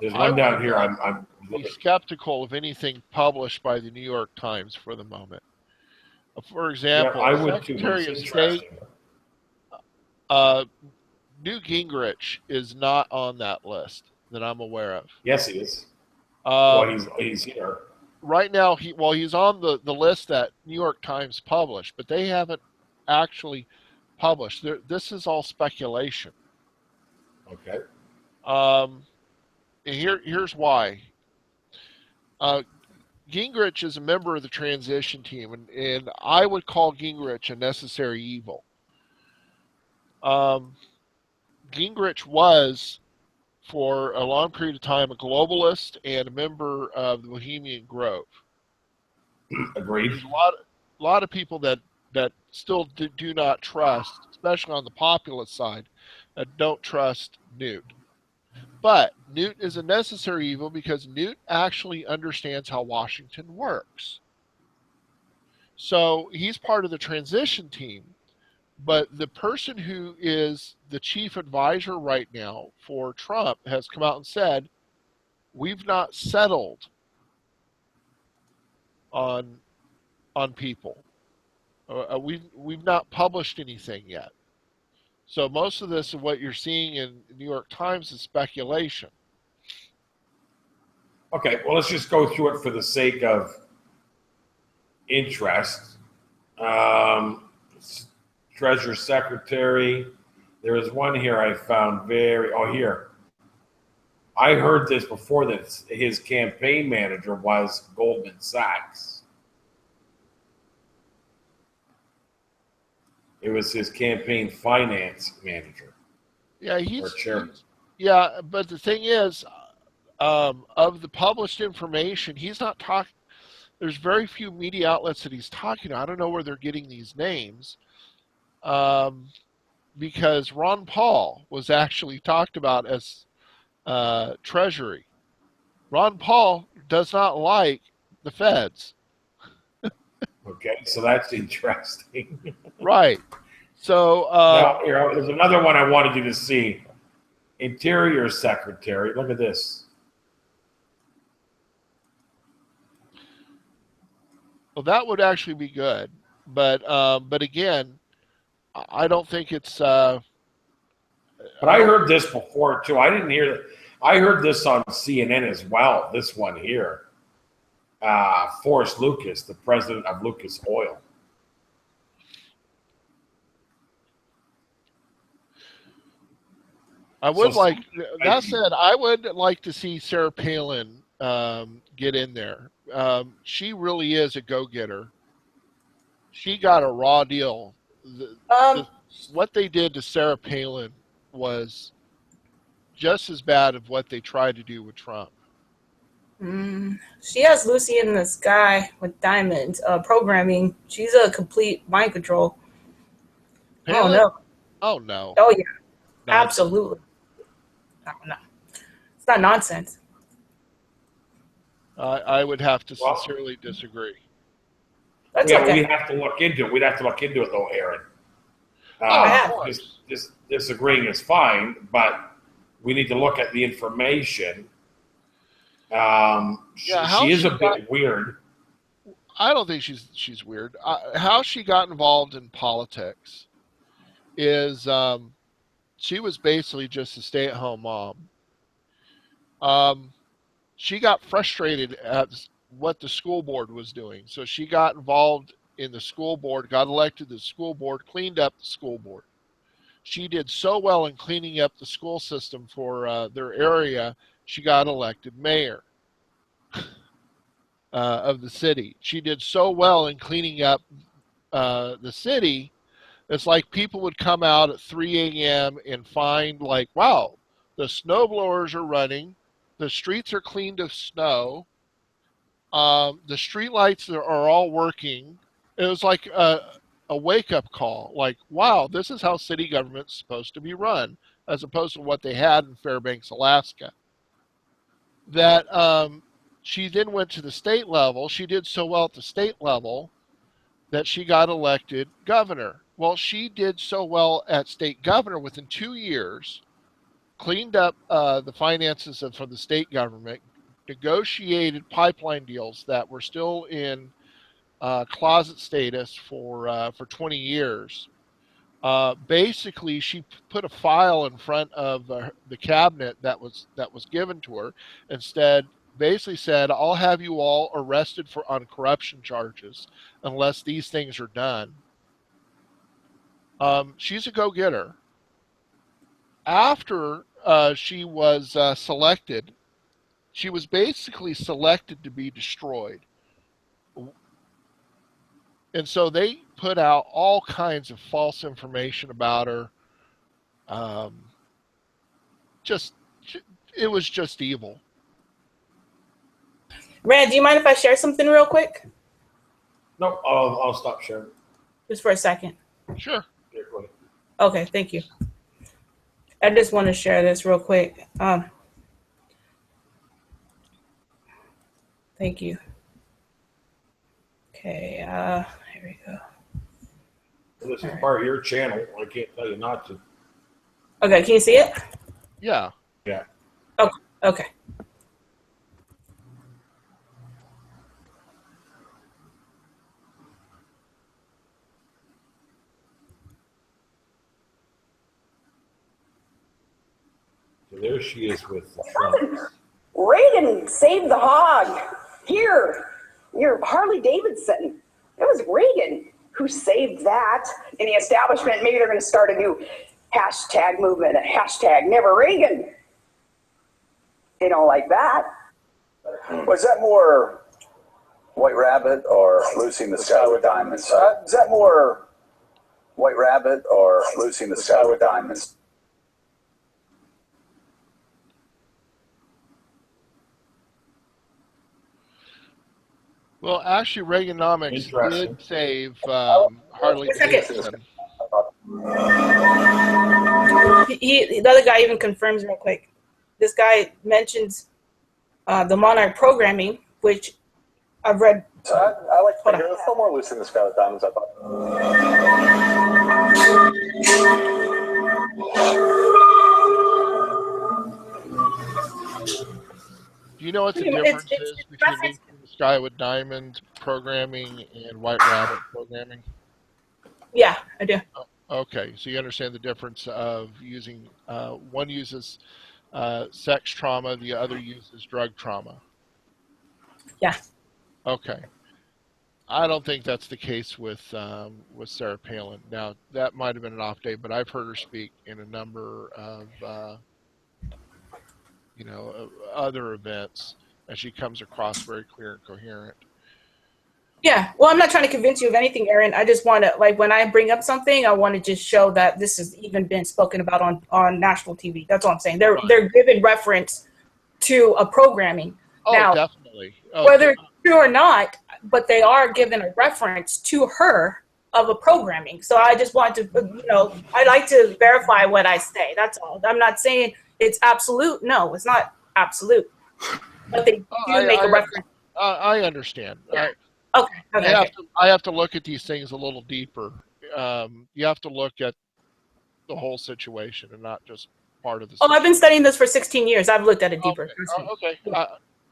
There's one down here. I'm skeptical of anything published by the New York Times for the moment. For example, I would Secretary too. of State Newt Gingrich is not on that list that I'm aware of. Yes, he is. Well, he's here. Right now, he's on the list that New York Times published, but they haven't actually published. This is all speculation. Okay. Here's why. Gingrich is a member of the transition team, and I would call Gingrich a necessary evil. Gingrich was, for a long period of time, a globalist and a member of the Bohemian Grove. Agreed. There's a lot of people that still do not trust, especially on the populist side, that don't trust Newt. But Newt is a necessary evil because Newt actually understands how Washington works. So he's part of the transition team, but the person who is the chief advisor right now for Trump has come out and said, we've not settled on people. We've not published anything yet. So most of this, what you're seeing in the New York Times, is speculation. Okay, well, let's just go through it for the sake of interest. Treasury Secretary. There is one here I found here. I heard this before that his campaign manager was Goldman Sachs. It was his campaign finance manager. Yeah, or chairman. Yeah, but the thing is, of the published information, he's not talking. There's very few media outlets that he's talking to. I don't know where they're getting these names, because Ron Paul was actually talked about as Treasury. Ron Paul does not like the feds. Okay, so that's interesting. Right. So Now, there's another one I wanted you to see. Interior Secretary. Look at this. well, that would actually be good, but again, I don't think it's. But I heard this before too. I didn't hear it. I heard this on CNN as well. This one here. Forrest Lucas, the president of Lucas Oil. I would like. That said, I would like to see Sarah Palin get in there. She really is a go-getter. She got a raw deal. What they did to Sarah Palin was just as bad of what they tried to do with Trump. She has Lucy in the Sky with Diamonds programming. She's a complete mind control. Palin? Oh no! Oh no! Oh yeah! No. Absolutely. No. It's not nonsense. I would have to sincerely disagree. That's Yeah, okay. we have to look into it. We'd have to look into it, though, Aaron. Just disagreeing is fine, but we need to look at the information. She is a bit weird. I don't think she's weird. How she got involved in politics is she was basically just a stay-at-home mom. She got frustrated at what the school board was doing, so she got involved in the school board, got elected to the school board, cleaned up the school board. She did so well in cleaning up the school system for their area, she got elected mayor of the city. She did so well in cleaning up the city. It's like people would come out at 3 a.m. and find, like, wow, the snow blowers are running, the streets are cleaned of snow, the street lights are all working. It was like a wake-up call, like, wow, this is how city government's supposed to be run, as opposed to what they had in Fairbanks, Alaska. That she then went to the state level. She did so well at the state level that she got elected governor. Well, she did so well at state governor within 2 years, cleaned up the finances for the state government, negotiated pipeline deals that were still in closet status for 20 years. Basically, she put a file in front of the cabinet that was given to her. Instead, basically said, "I'll have you all arrested on corruption charges unless these things are done." She's a go-getter. After she was selected, she was basically selected to be destroyed. And so they put out all kinds of false information about her. It was just evil. Rand, do you mind if I share something real quick? No, I'll stop sharing. Just for a second. Sure. Okay, thank you. I just want to share this real quick. Thank you. Okay, here we go. This is part of your channel. I can't tell you not to. Okay, can you see it? Yeah. Yeah. Okay. So there she is with Trump. Reagan saved the hog. Here, your Harley Davidson. It was Reagan who saved that. In the establishment, maybe they're going to start a new hashtag movement, a hashtag Never Reagan. You know, like that. Was that more White Rabbit or Lucy in the Sky with Diamonds? Is that more White Rabbit or Lucy in the Sky with Diamonds? Well, actually, Reaganomics Interesting. did save Harley Davidson. The other guy even confirms real quick. This guy mentions the Monarch programming, which I've read. So I like to hear a little more loose in the Scarlet Diamonds, I thought. Do you know what the difference is between Lucy in the Sky with Diamonds programming and White Rabbit programming? Yeah, I do. Okay, so you understand the difference of using, one uses sex trauma, the other uses drug trauma. Yeah. Okay. I don't think that's the case with Sarah Palin. Now, that might have been an off day, but I've heard her speak in a number of other events, and she comes across very clear and coherent. Yeah. Well, I'm not trying to convince you of anything, Aaron. I just want to, like, when I bring up something, I want to just show that this has even been spoken about on national TV. That's all I'm saying. They're giving reference to a programming. Oh, now, definitely. Whether it's true or not, but they are given a reference to her of a programming. So I just want to, I like to verify what I say. That's all. I'm not saying it's absolute. No, it's not absolute. But they do make a reference. I understand. Yeah. I have to look at these things a little deeper. You have to look at the whole situation and not just part of the situation. I've been studying this for 16 years. I've looked at it deeper. Okay.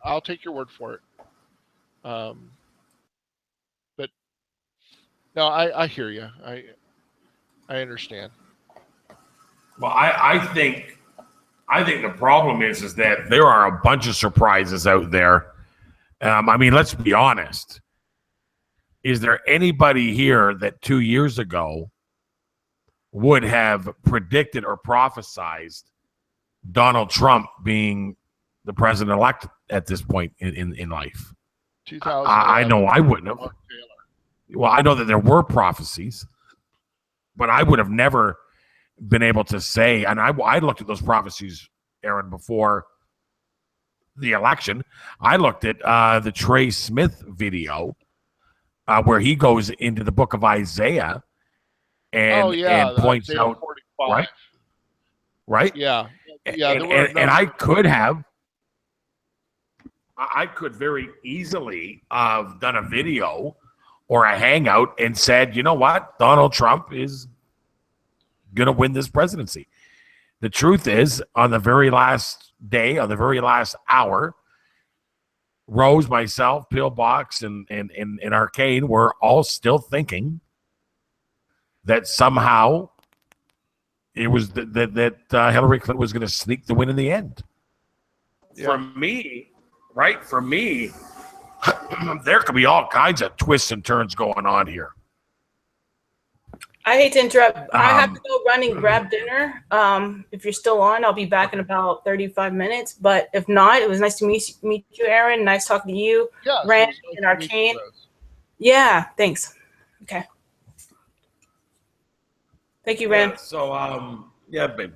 I'll take your word for it. But no, I hear you. I understand. Well, I think the problem is that there are a bunch of surprises out there. I mean, let's be honest. Is there anybody here that 2 years ago would have predicted or prophesized Donald Trump being the president-elect at this point in life? I know I wouldn't have. Well, I know that there were prophecies, but I would have never been able to say, and I looked at those prophecies, Aaron, before the election. I looked at the Trey Smith video where he goes into the book of Isaiah and points Isaiah out, 45. right? Yeah. And I could very easily have done a video or a hangout and said, you know what, Donald Trump is going to win this presidency. The truth is, on the very last day, on the very last hour, Rose, myself, Pillbox, and Arcane were all still thinking that somehow it was that Hillary Clinton was going to sneak the win in the end. Yeah. For me, there could be all kinds of twists and turns going on here. I hate to interrupt. I have to go run and grab dinner. If you're still on, I'll be back in about 35 minutes. But if not, it was nice to meet you, Aaron. Nice talking to you, Rand, and Arcane. Yeah, thanks. Okay. Thank you, Rand. Babe.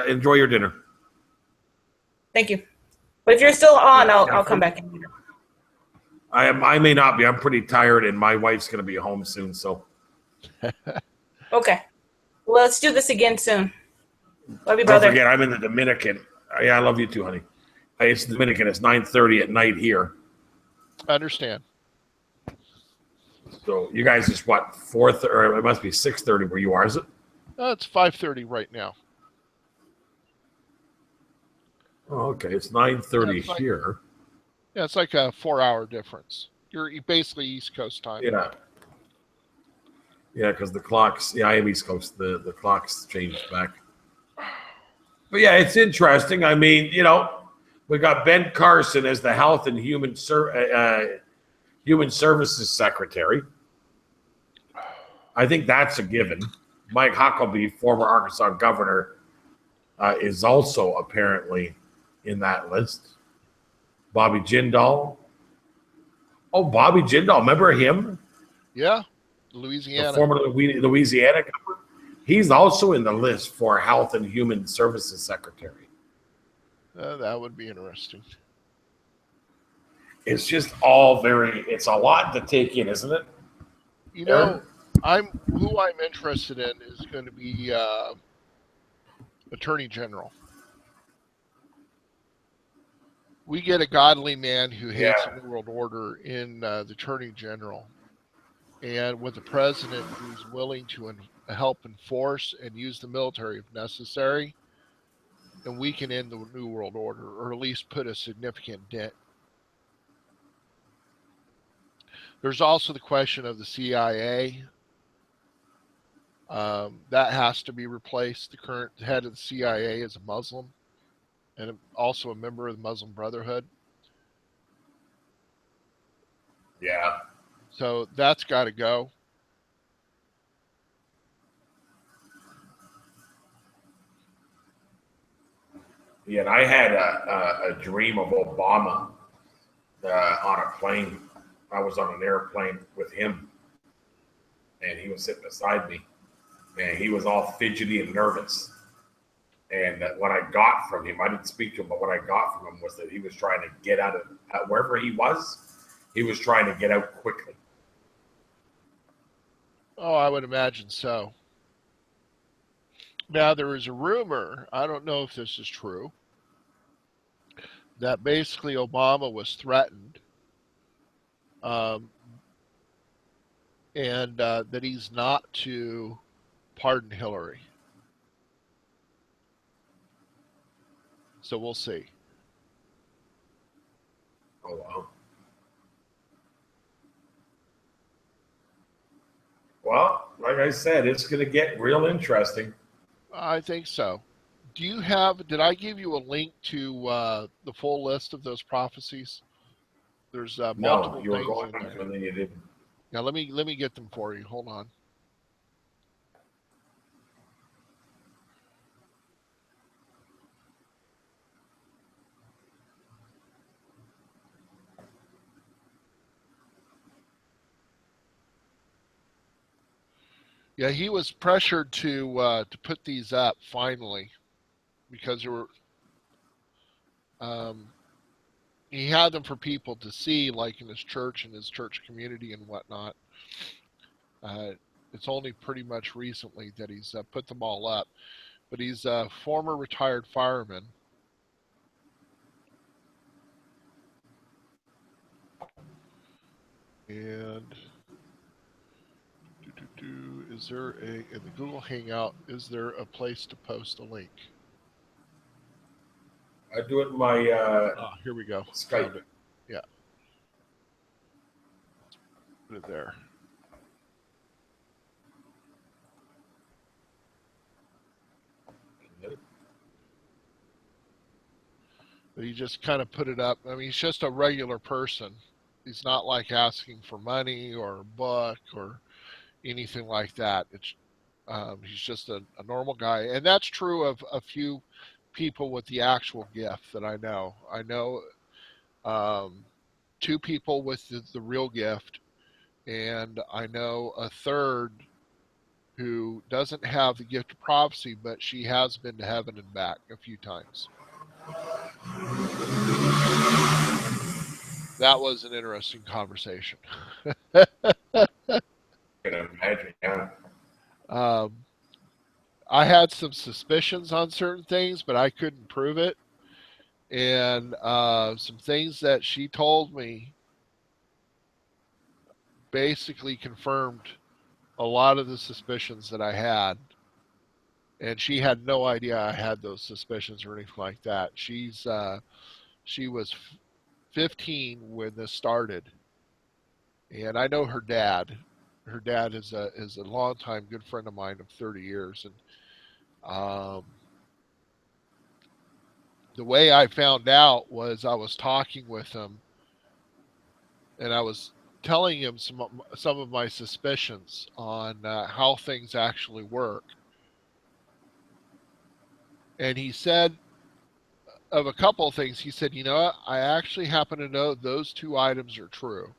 Enjoy your dinner. Thank you. But if you're still on, I'll come back in. I may not be. I'm pretty tired, and my wife's going to be home soon, so. Okay. Well, let's do this again soon. Love you, brother. Don't forget, I'm in the Dominican. Yeah, I love you too, honey. It's Dominican. It's 9:30 at night here. I understand. So you guys is what, 4:30, or it must be 6:30 where you are, is it? It's 5:30 right now. Oh, okay. It's 9:30 here. Yeah, it's like a 4-hour difference. You're basically East Coast time. Yeah. Yeah, because the clocks, I am East Coast. The clocks changed back. But yeah, it's interesting. I mean, we got Ben Carson as the Health and Human Services Secretary. I think that's a given. Mike Huckabee, former Arkansas governor, is also apparently in that list. Bobby Jindal. Oh, Bobby Jindal. Remember him? Yeah. Louisiana. The former Louisiana governor. He's also in the list for Health and Human Services Secretary. That would be interesting. It's just all it's a lot to take in, isn't it? You know, who I'm interested in is going to be Attorney General. We get a godly man who hates the New World Order in the Attorney General, and with a president who's willing to help enforce and use the military if necessary, and we can end the New World Order, or at least put a significant dent. There's also the question of the CIA. That has to be replaced. The current head of the CIA is a Muslim and also a member of the Muslim Brotherhood. Yeah. So that's got to go. Yeah, and I had a dream of Obama on a plane. I was on an airplane with him, and he was sitting beside me, and he was all fidgety and nervous. And what I got from him, I didn't speak to him, but what I got from him was that he was trying to get out of wherever he was trying to get out quickly. Oh, I would imagine so. Now, there is a rumor, I don't know if this is true, that basically Obama was threatened and that he's not to pardon Hillary. So we'll see. Oh, wow. Well, like I said, it's going to get real interesting. I think so. Did I give you a link to the full list of those prophecies? There's multiple you were things going in there. and then you didn't. Now let me get them for you. Hold on. Yeah, he was pressured to put these up finally because there were he had them for people to see, like in his church and his church community and whatnot. It's only pretty much recently that he's put them all up, but he's a former retired fireman. And is there in the Google Hangout, is there a place to post a link? I do it in my here we go. Skype. Yeah. Put it there. But he just kind of put it up. I mean, he's just a regular person. He's not like asking for money or a book or anything like that. It's he's just a normal guy, and that's true of a few people with the actual gift that I know. I know two people with the real gift, and I know a third who doesn't have the gift of prophecy, but she has been to heaven and back a few times. That was an interesting conversation. I can imagine, yeah. I had some suspicions on certain things, but I couldn't prove it. And some things that she told me basically confirmed a lot of the suspicions that I had. And she had no idea I had those suspicions or anything like that. She was 15 when this started, and I know her dad. Her dad is a longtime good friend of mine of 30 years, and the way I found out was I was talking with him, and I was telling him some of my suspicions on how things actually work, and he said of a couple of things. He said, "You know what? I actually happen to know those two items are true."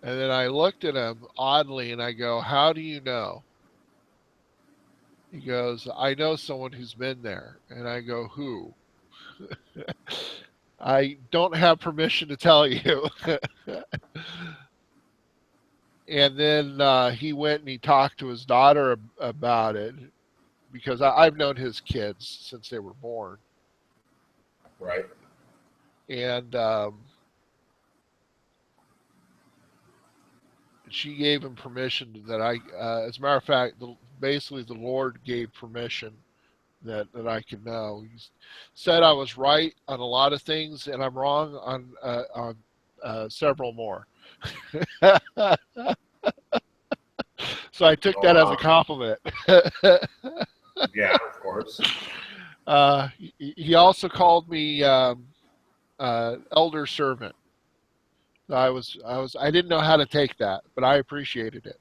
And then I looked at him oddly and I go, "How do you know?" He goes, "I know someone who's been there." And I go, "Who?" I don't have permission to tell you. And then he went and he talked to his daughter about it, because I've known his kids since they were born. Right. And she gave him permission that as a matter of fact, basically the Lord gave permission that I could know. He said I was right on a lot of things, and I'm wrong on several more. So I took that as a compliment. Yeah, of course. He also called me elder servant. I didn't know how to take that, but I appreciated it.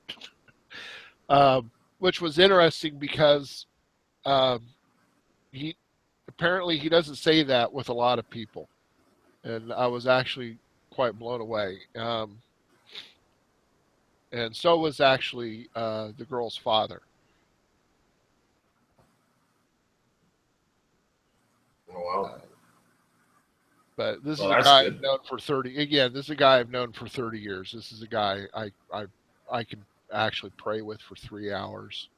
Which was interesting because he doesn't say that with a lot of people, and I was actually quite blown away. And so was actually the girl's father. Oh, wow. But this Well, is a that's guy good. I've known for 30. Again, this is a guy I've known for 30 years. This is a guy I can actually pray with for 3 hours.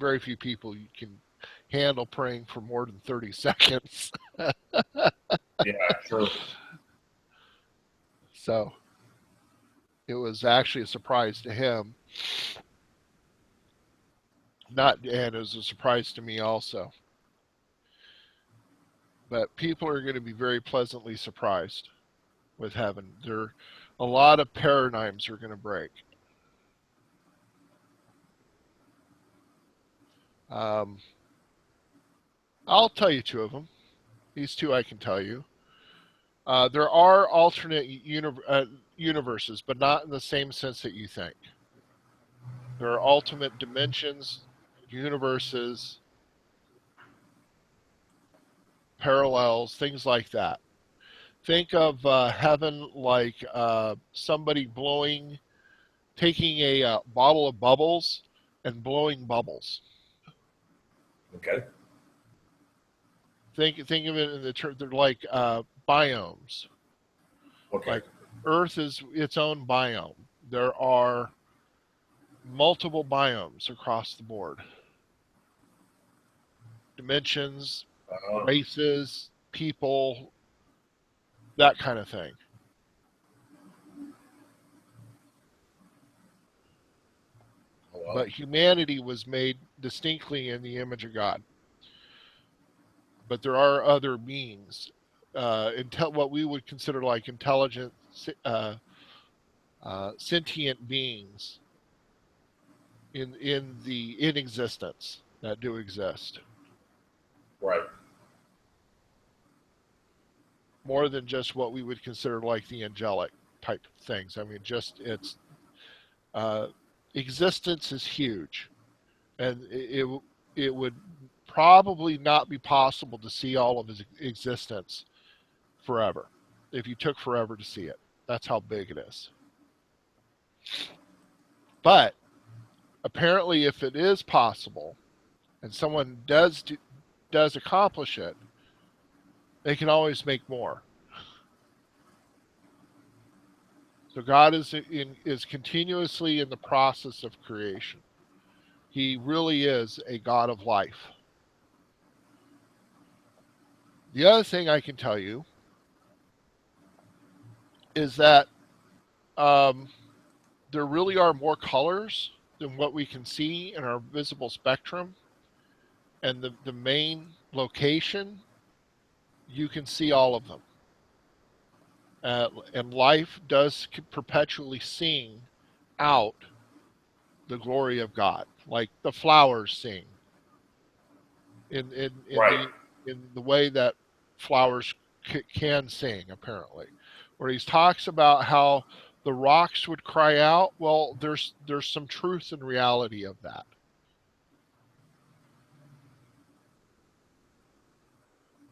Very few people you can handle praying for more than 30 seconds. Yeah, true. So it was actually a surprise to him. And it was a surprise to me also. But people are going to be very pleasantly surprised with heaven. A lot of paradigms are going to break. I'll tell you two of them. These two I can tell you. There are alternate universes, but not in the same sense that you think. There are ultimate dimensions, universes, parallels, things like that. Think of heaven like somebody taking a bottle of bubbles and blowing bubbles. Okay. Think of it in the term, they're like biomes. Okay. Like Earth is its own biome. There are multiple biomes across the board. Dimensions, races, people, that kind of thing. Wow. But humanity was made distinctly in the image of God. But there are other beings, what we would consider like intelligent, sentient beings in existence that do exist. Right. More than just what we would consider like the angelic type things. I mean, existence is huge, and it would probably not be possible to see all of his existence forever if you took forever to see it. That's how big it is. But apparently, if it is possible, and someone does accomplish it, they can always make more. So God is continuously in the process of creation. He really is a God of life. The other thing I can tell you is that there really are more colors than what we can see in our visible spectrum. And the main location, you can see all of them. And life does perpetually sing out the glory of God, like the flowers sing in the way that flowers can sing, apparently. Where he talks about how the rocks would cry out. Well, there's some truth and reality of that.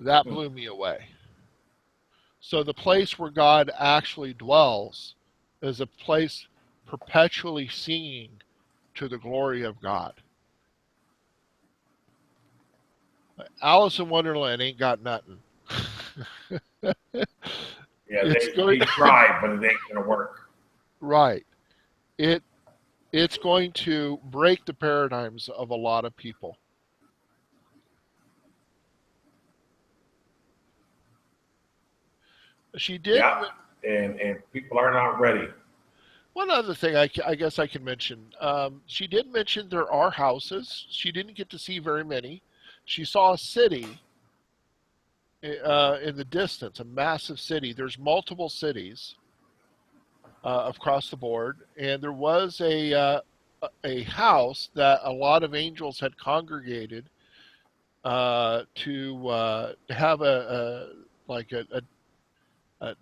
That blew me away. So the place where God actually dwells is a place perpetually singing to the glory of God. Alice in Wonderland ain't got nothing. Yeah, It's they going tried, but it ain't gonna work. right. It's going to break the paradigms of a lot of people. She did. Yeah, and people are not ready. One other thing I guess I can mention. She did mention there are houses. She didn't get to see very many. She saw a city in the distance, a massive city. There's multiple cities across the board, and there was a house that a lot of angels had congregated to have a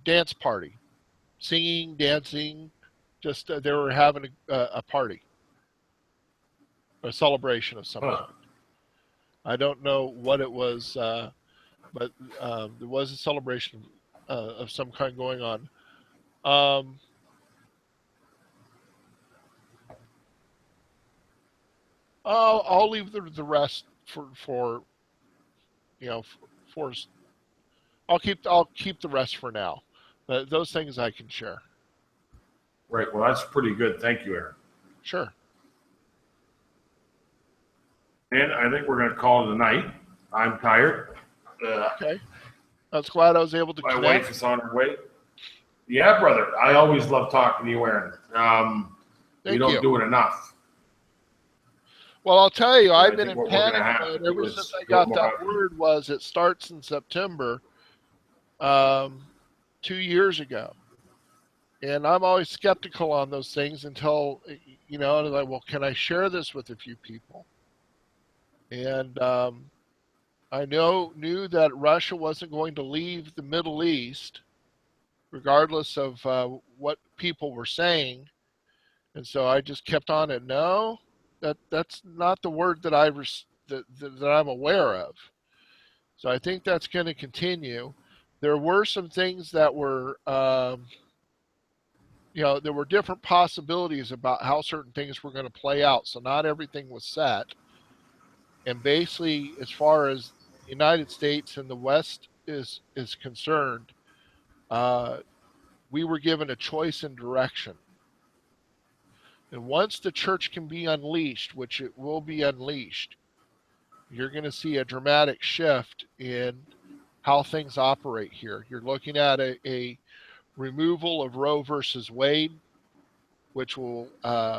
dance party, singing, dancing. Just they were having a party, a celebration of some Huh. kind. I don't know what it was, but there was a celebration of some kind going on. I'll leave the rest for you know for I'll keep the rest for now. But those things I can share. Right. Well, that's pretty good. Thank you, Aaron. Sure. And I think we're going to call it a night. I'm tired. Okay. I was glad I was able to My connect. wife is on her way. Yeah, brother. I always love talking to you, Aaron. We Thank don't you. do it enough. Well, I'll tell you, I I've think been in what we're gonna panic have mode to do ever is since I do it got more that often. word. Was it starts in September, 2 years ago, and I'm always skeptical on those things until and like, well, can I share this with a few people? And I knew that Russia wasn't going to leave the Middle East, regardless of what people were saying, and so I just kept on it. No, that's not the word that that I'm aware of. So I think that's going to continue. There were some things that were, there were different possibilities about how certain things were going to play out. So not everything was set. And basically, as far as the United States and the West is concerned, we were given a choice and direction. And once the church can be unleashed, which it will be unleashed, you're going to see a dramatic shift in how things operate here. You're looking at a removal of Roe versus Wade, which will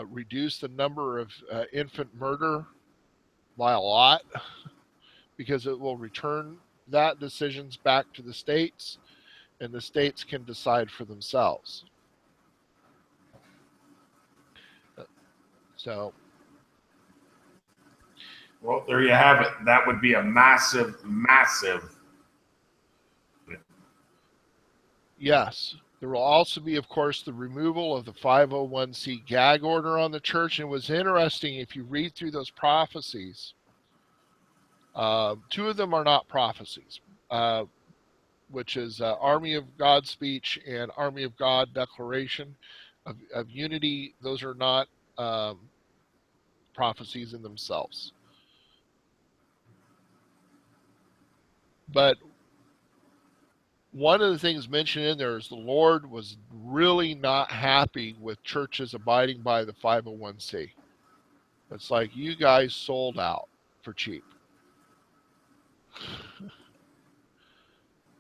reduce the number of infant murder by a lot, because it will return that decisions back to the states, and the states can decide for themselves. So, Well, there you have it. That would be a massive, massive. yes, there will also be, of course, the removal of the 501c gag order on the church. And it was interesting, if you read through those prophecies, two of them are not prophecies, which is Army of God speech and Army of God declaration of unity. Those are not prophecies in themselves. But one of the things mentioned in there is the Lord was really not happy with churches abiding by the 501c. It's like, you guys sold out for cheap.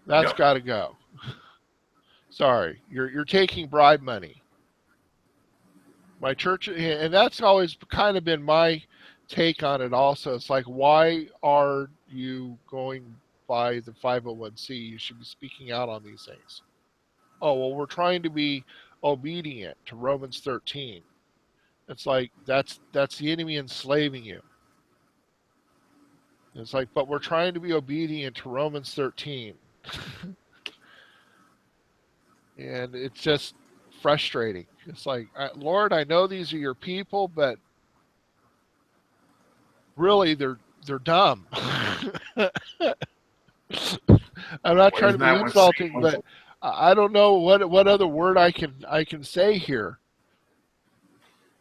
That's got to go. Sorry, you're taking bribe money. My church, and that's always kind of been my take on it also. It's like, why are you going by the 501c? You should be speaking out on these things. Oh, well, we're trying to be obedient to Romans 13. It's like, that's the enemy enslaving you. It's like, but we're trying to be obedient to Romans 13. And it's just frustrating. It's like, Lord, I know these are your people, but really they're dumb. I'm not trying to be insulting, but I don't know what other word I can say here.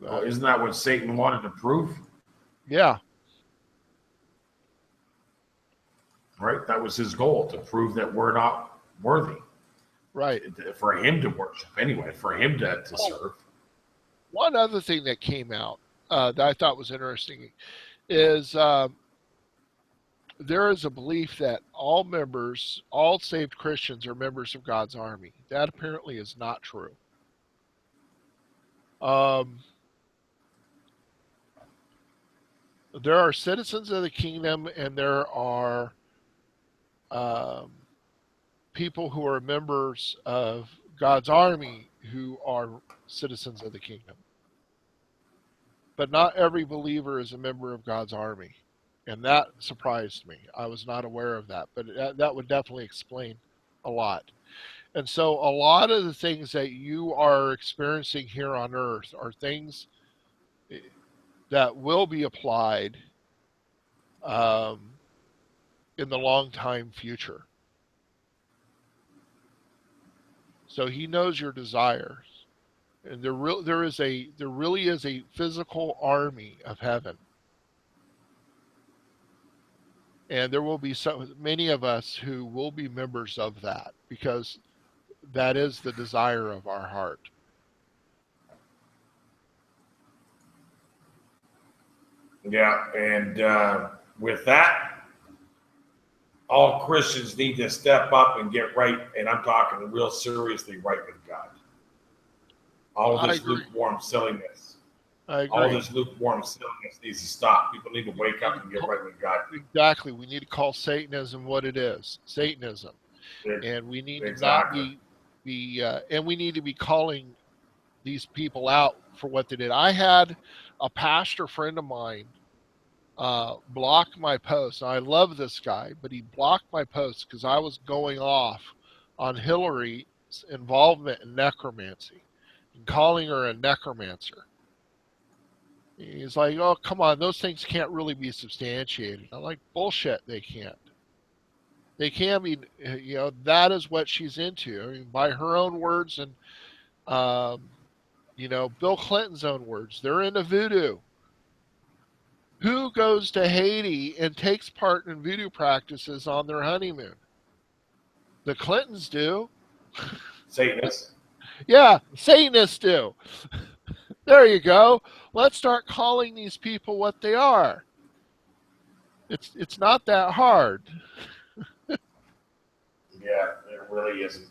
Well, isn't that what Satan wanted to prove? Yeah. right? That was his goal, to prove that we're not worthy. Right. For him to worship anyway, for him to serve. One other thing that came out that I thought was interesting is there is a belief that all saved Christians are members of God's army. That apparently is not true. There are citizens of the kingdom, and there are people who are members of God's army who are citizens of the kingdom. But not every believer is a member of God's army. And that surprised me. I was not aware of that, but that would definitely explain a lot. And so a lot of the things that you are experiencing here on earth are things that will be applied in the long time future. So he knows your desires. And there really is a physical army of heaven. And there will be so many of us who will be members of that, because that is the desire of our heart. Yeah, and with that, all Christians need to step up and get right, and I'm talking real seriously right with God. All of this lukewarm silliness. I agree. All this lukewarm silliness needs to stop. People need to wake up and get right with God. Exactly. We need to call Satanism what it is, Satanism. And we need to not be and we need to be calling these people out for what they did. I had a pastor friend of mine block my post. Now, I love this guy, but he blocked my post because I was going off on Hillary's involvement in necromancy and calling her a necromancer. He's like, oh, come on, those things can't really be substantiated. I'm like, bullshit, they can't. They can be, that is what she's into. I mean, by her own words and, Bill Clinton's own words, they're into voodoo. Who goes to Haiti and takes part in voodoo practices on their honeymoon? The Clintons do. Satanists. Yeah, Satanists do. There you go. Let's start calling these people what they are. It's not that hard. Yeah, it really isn't.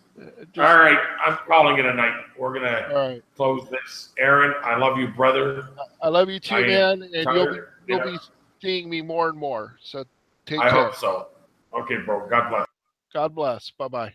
All right, I'm calling it a night. We're going to close this. Aaron, I love you, brother. I love you too, man. And you'll be seeing me more and more. So take care. I hope so. Okay, bro. God bless. God bless. Bye-bye.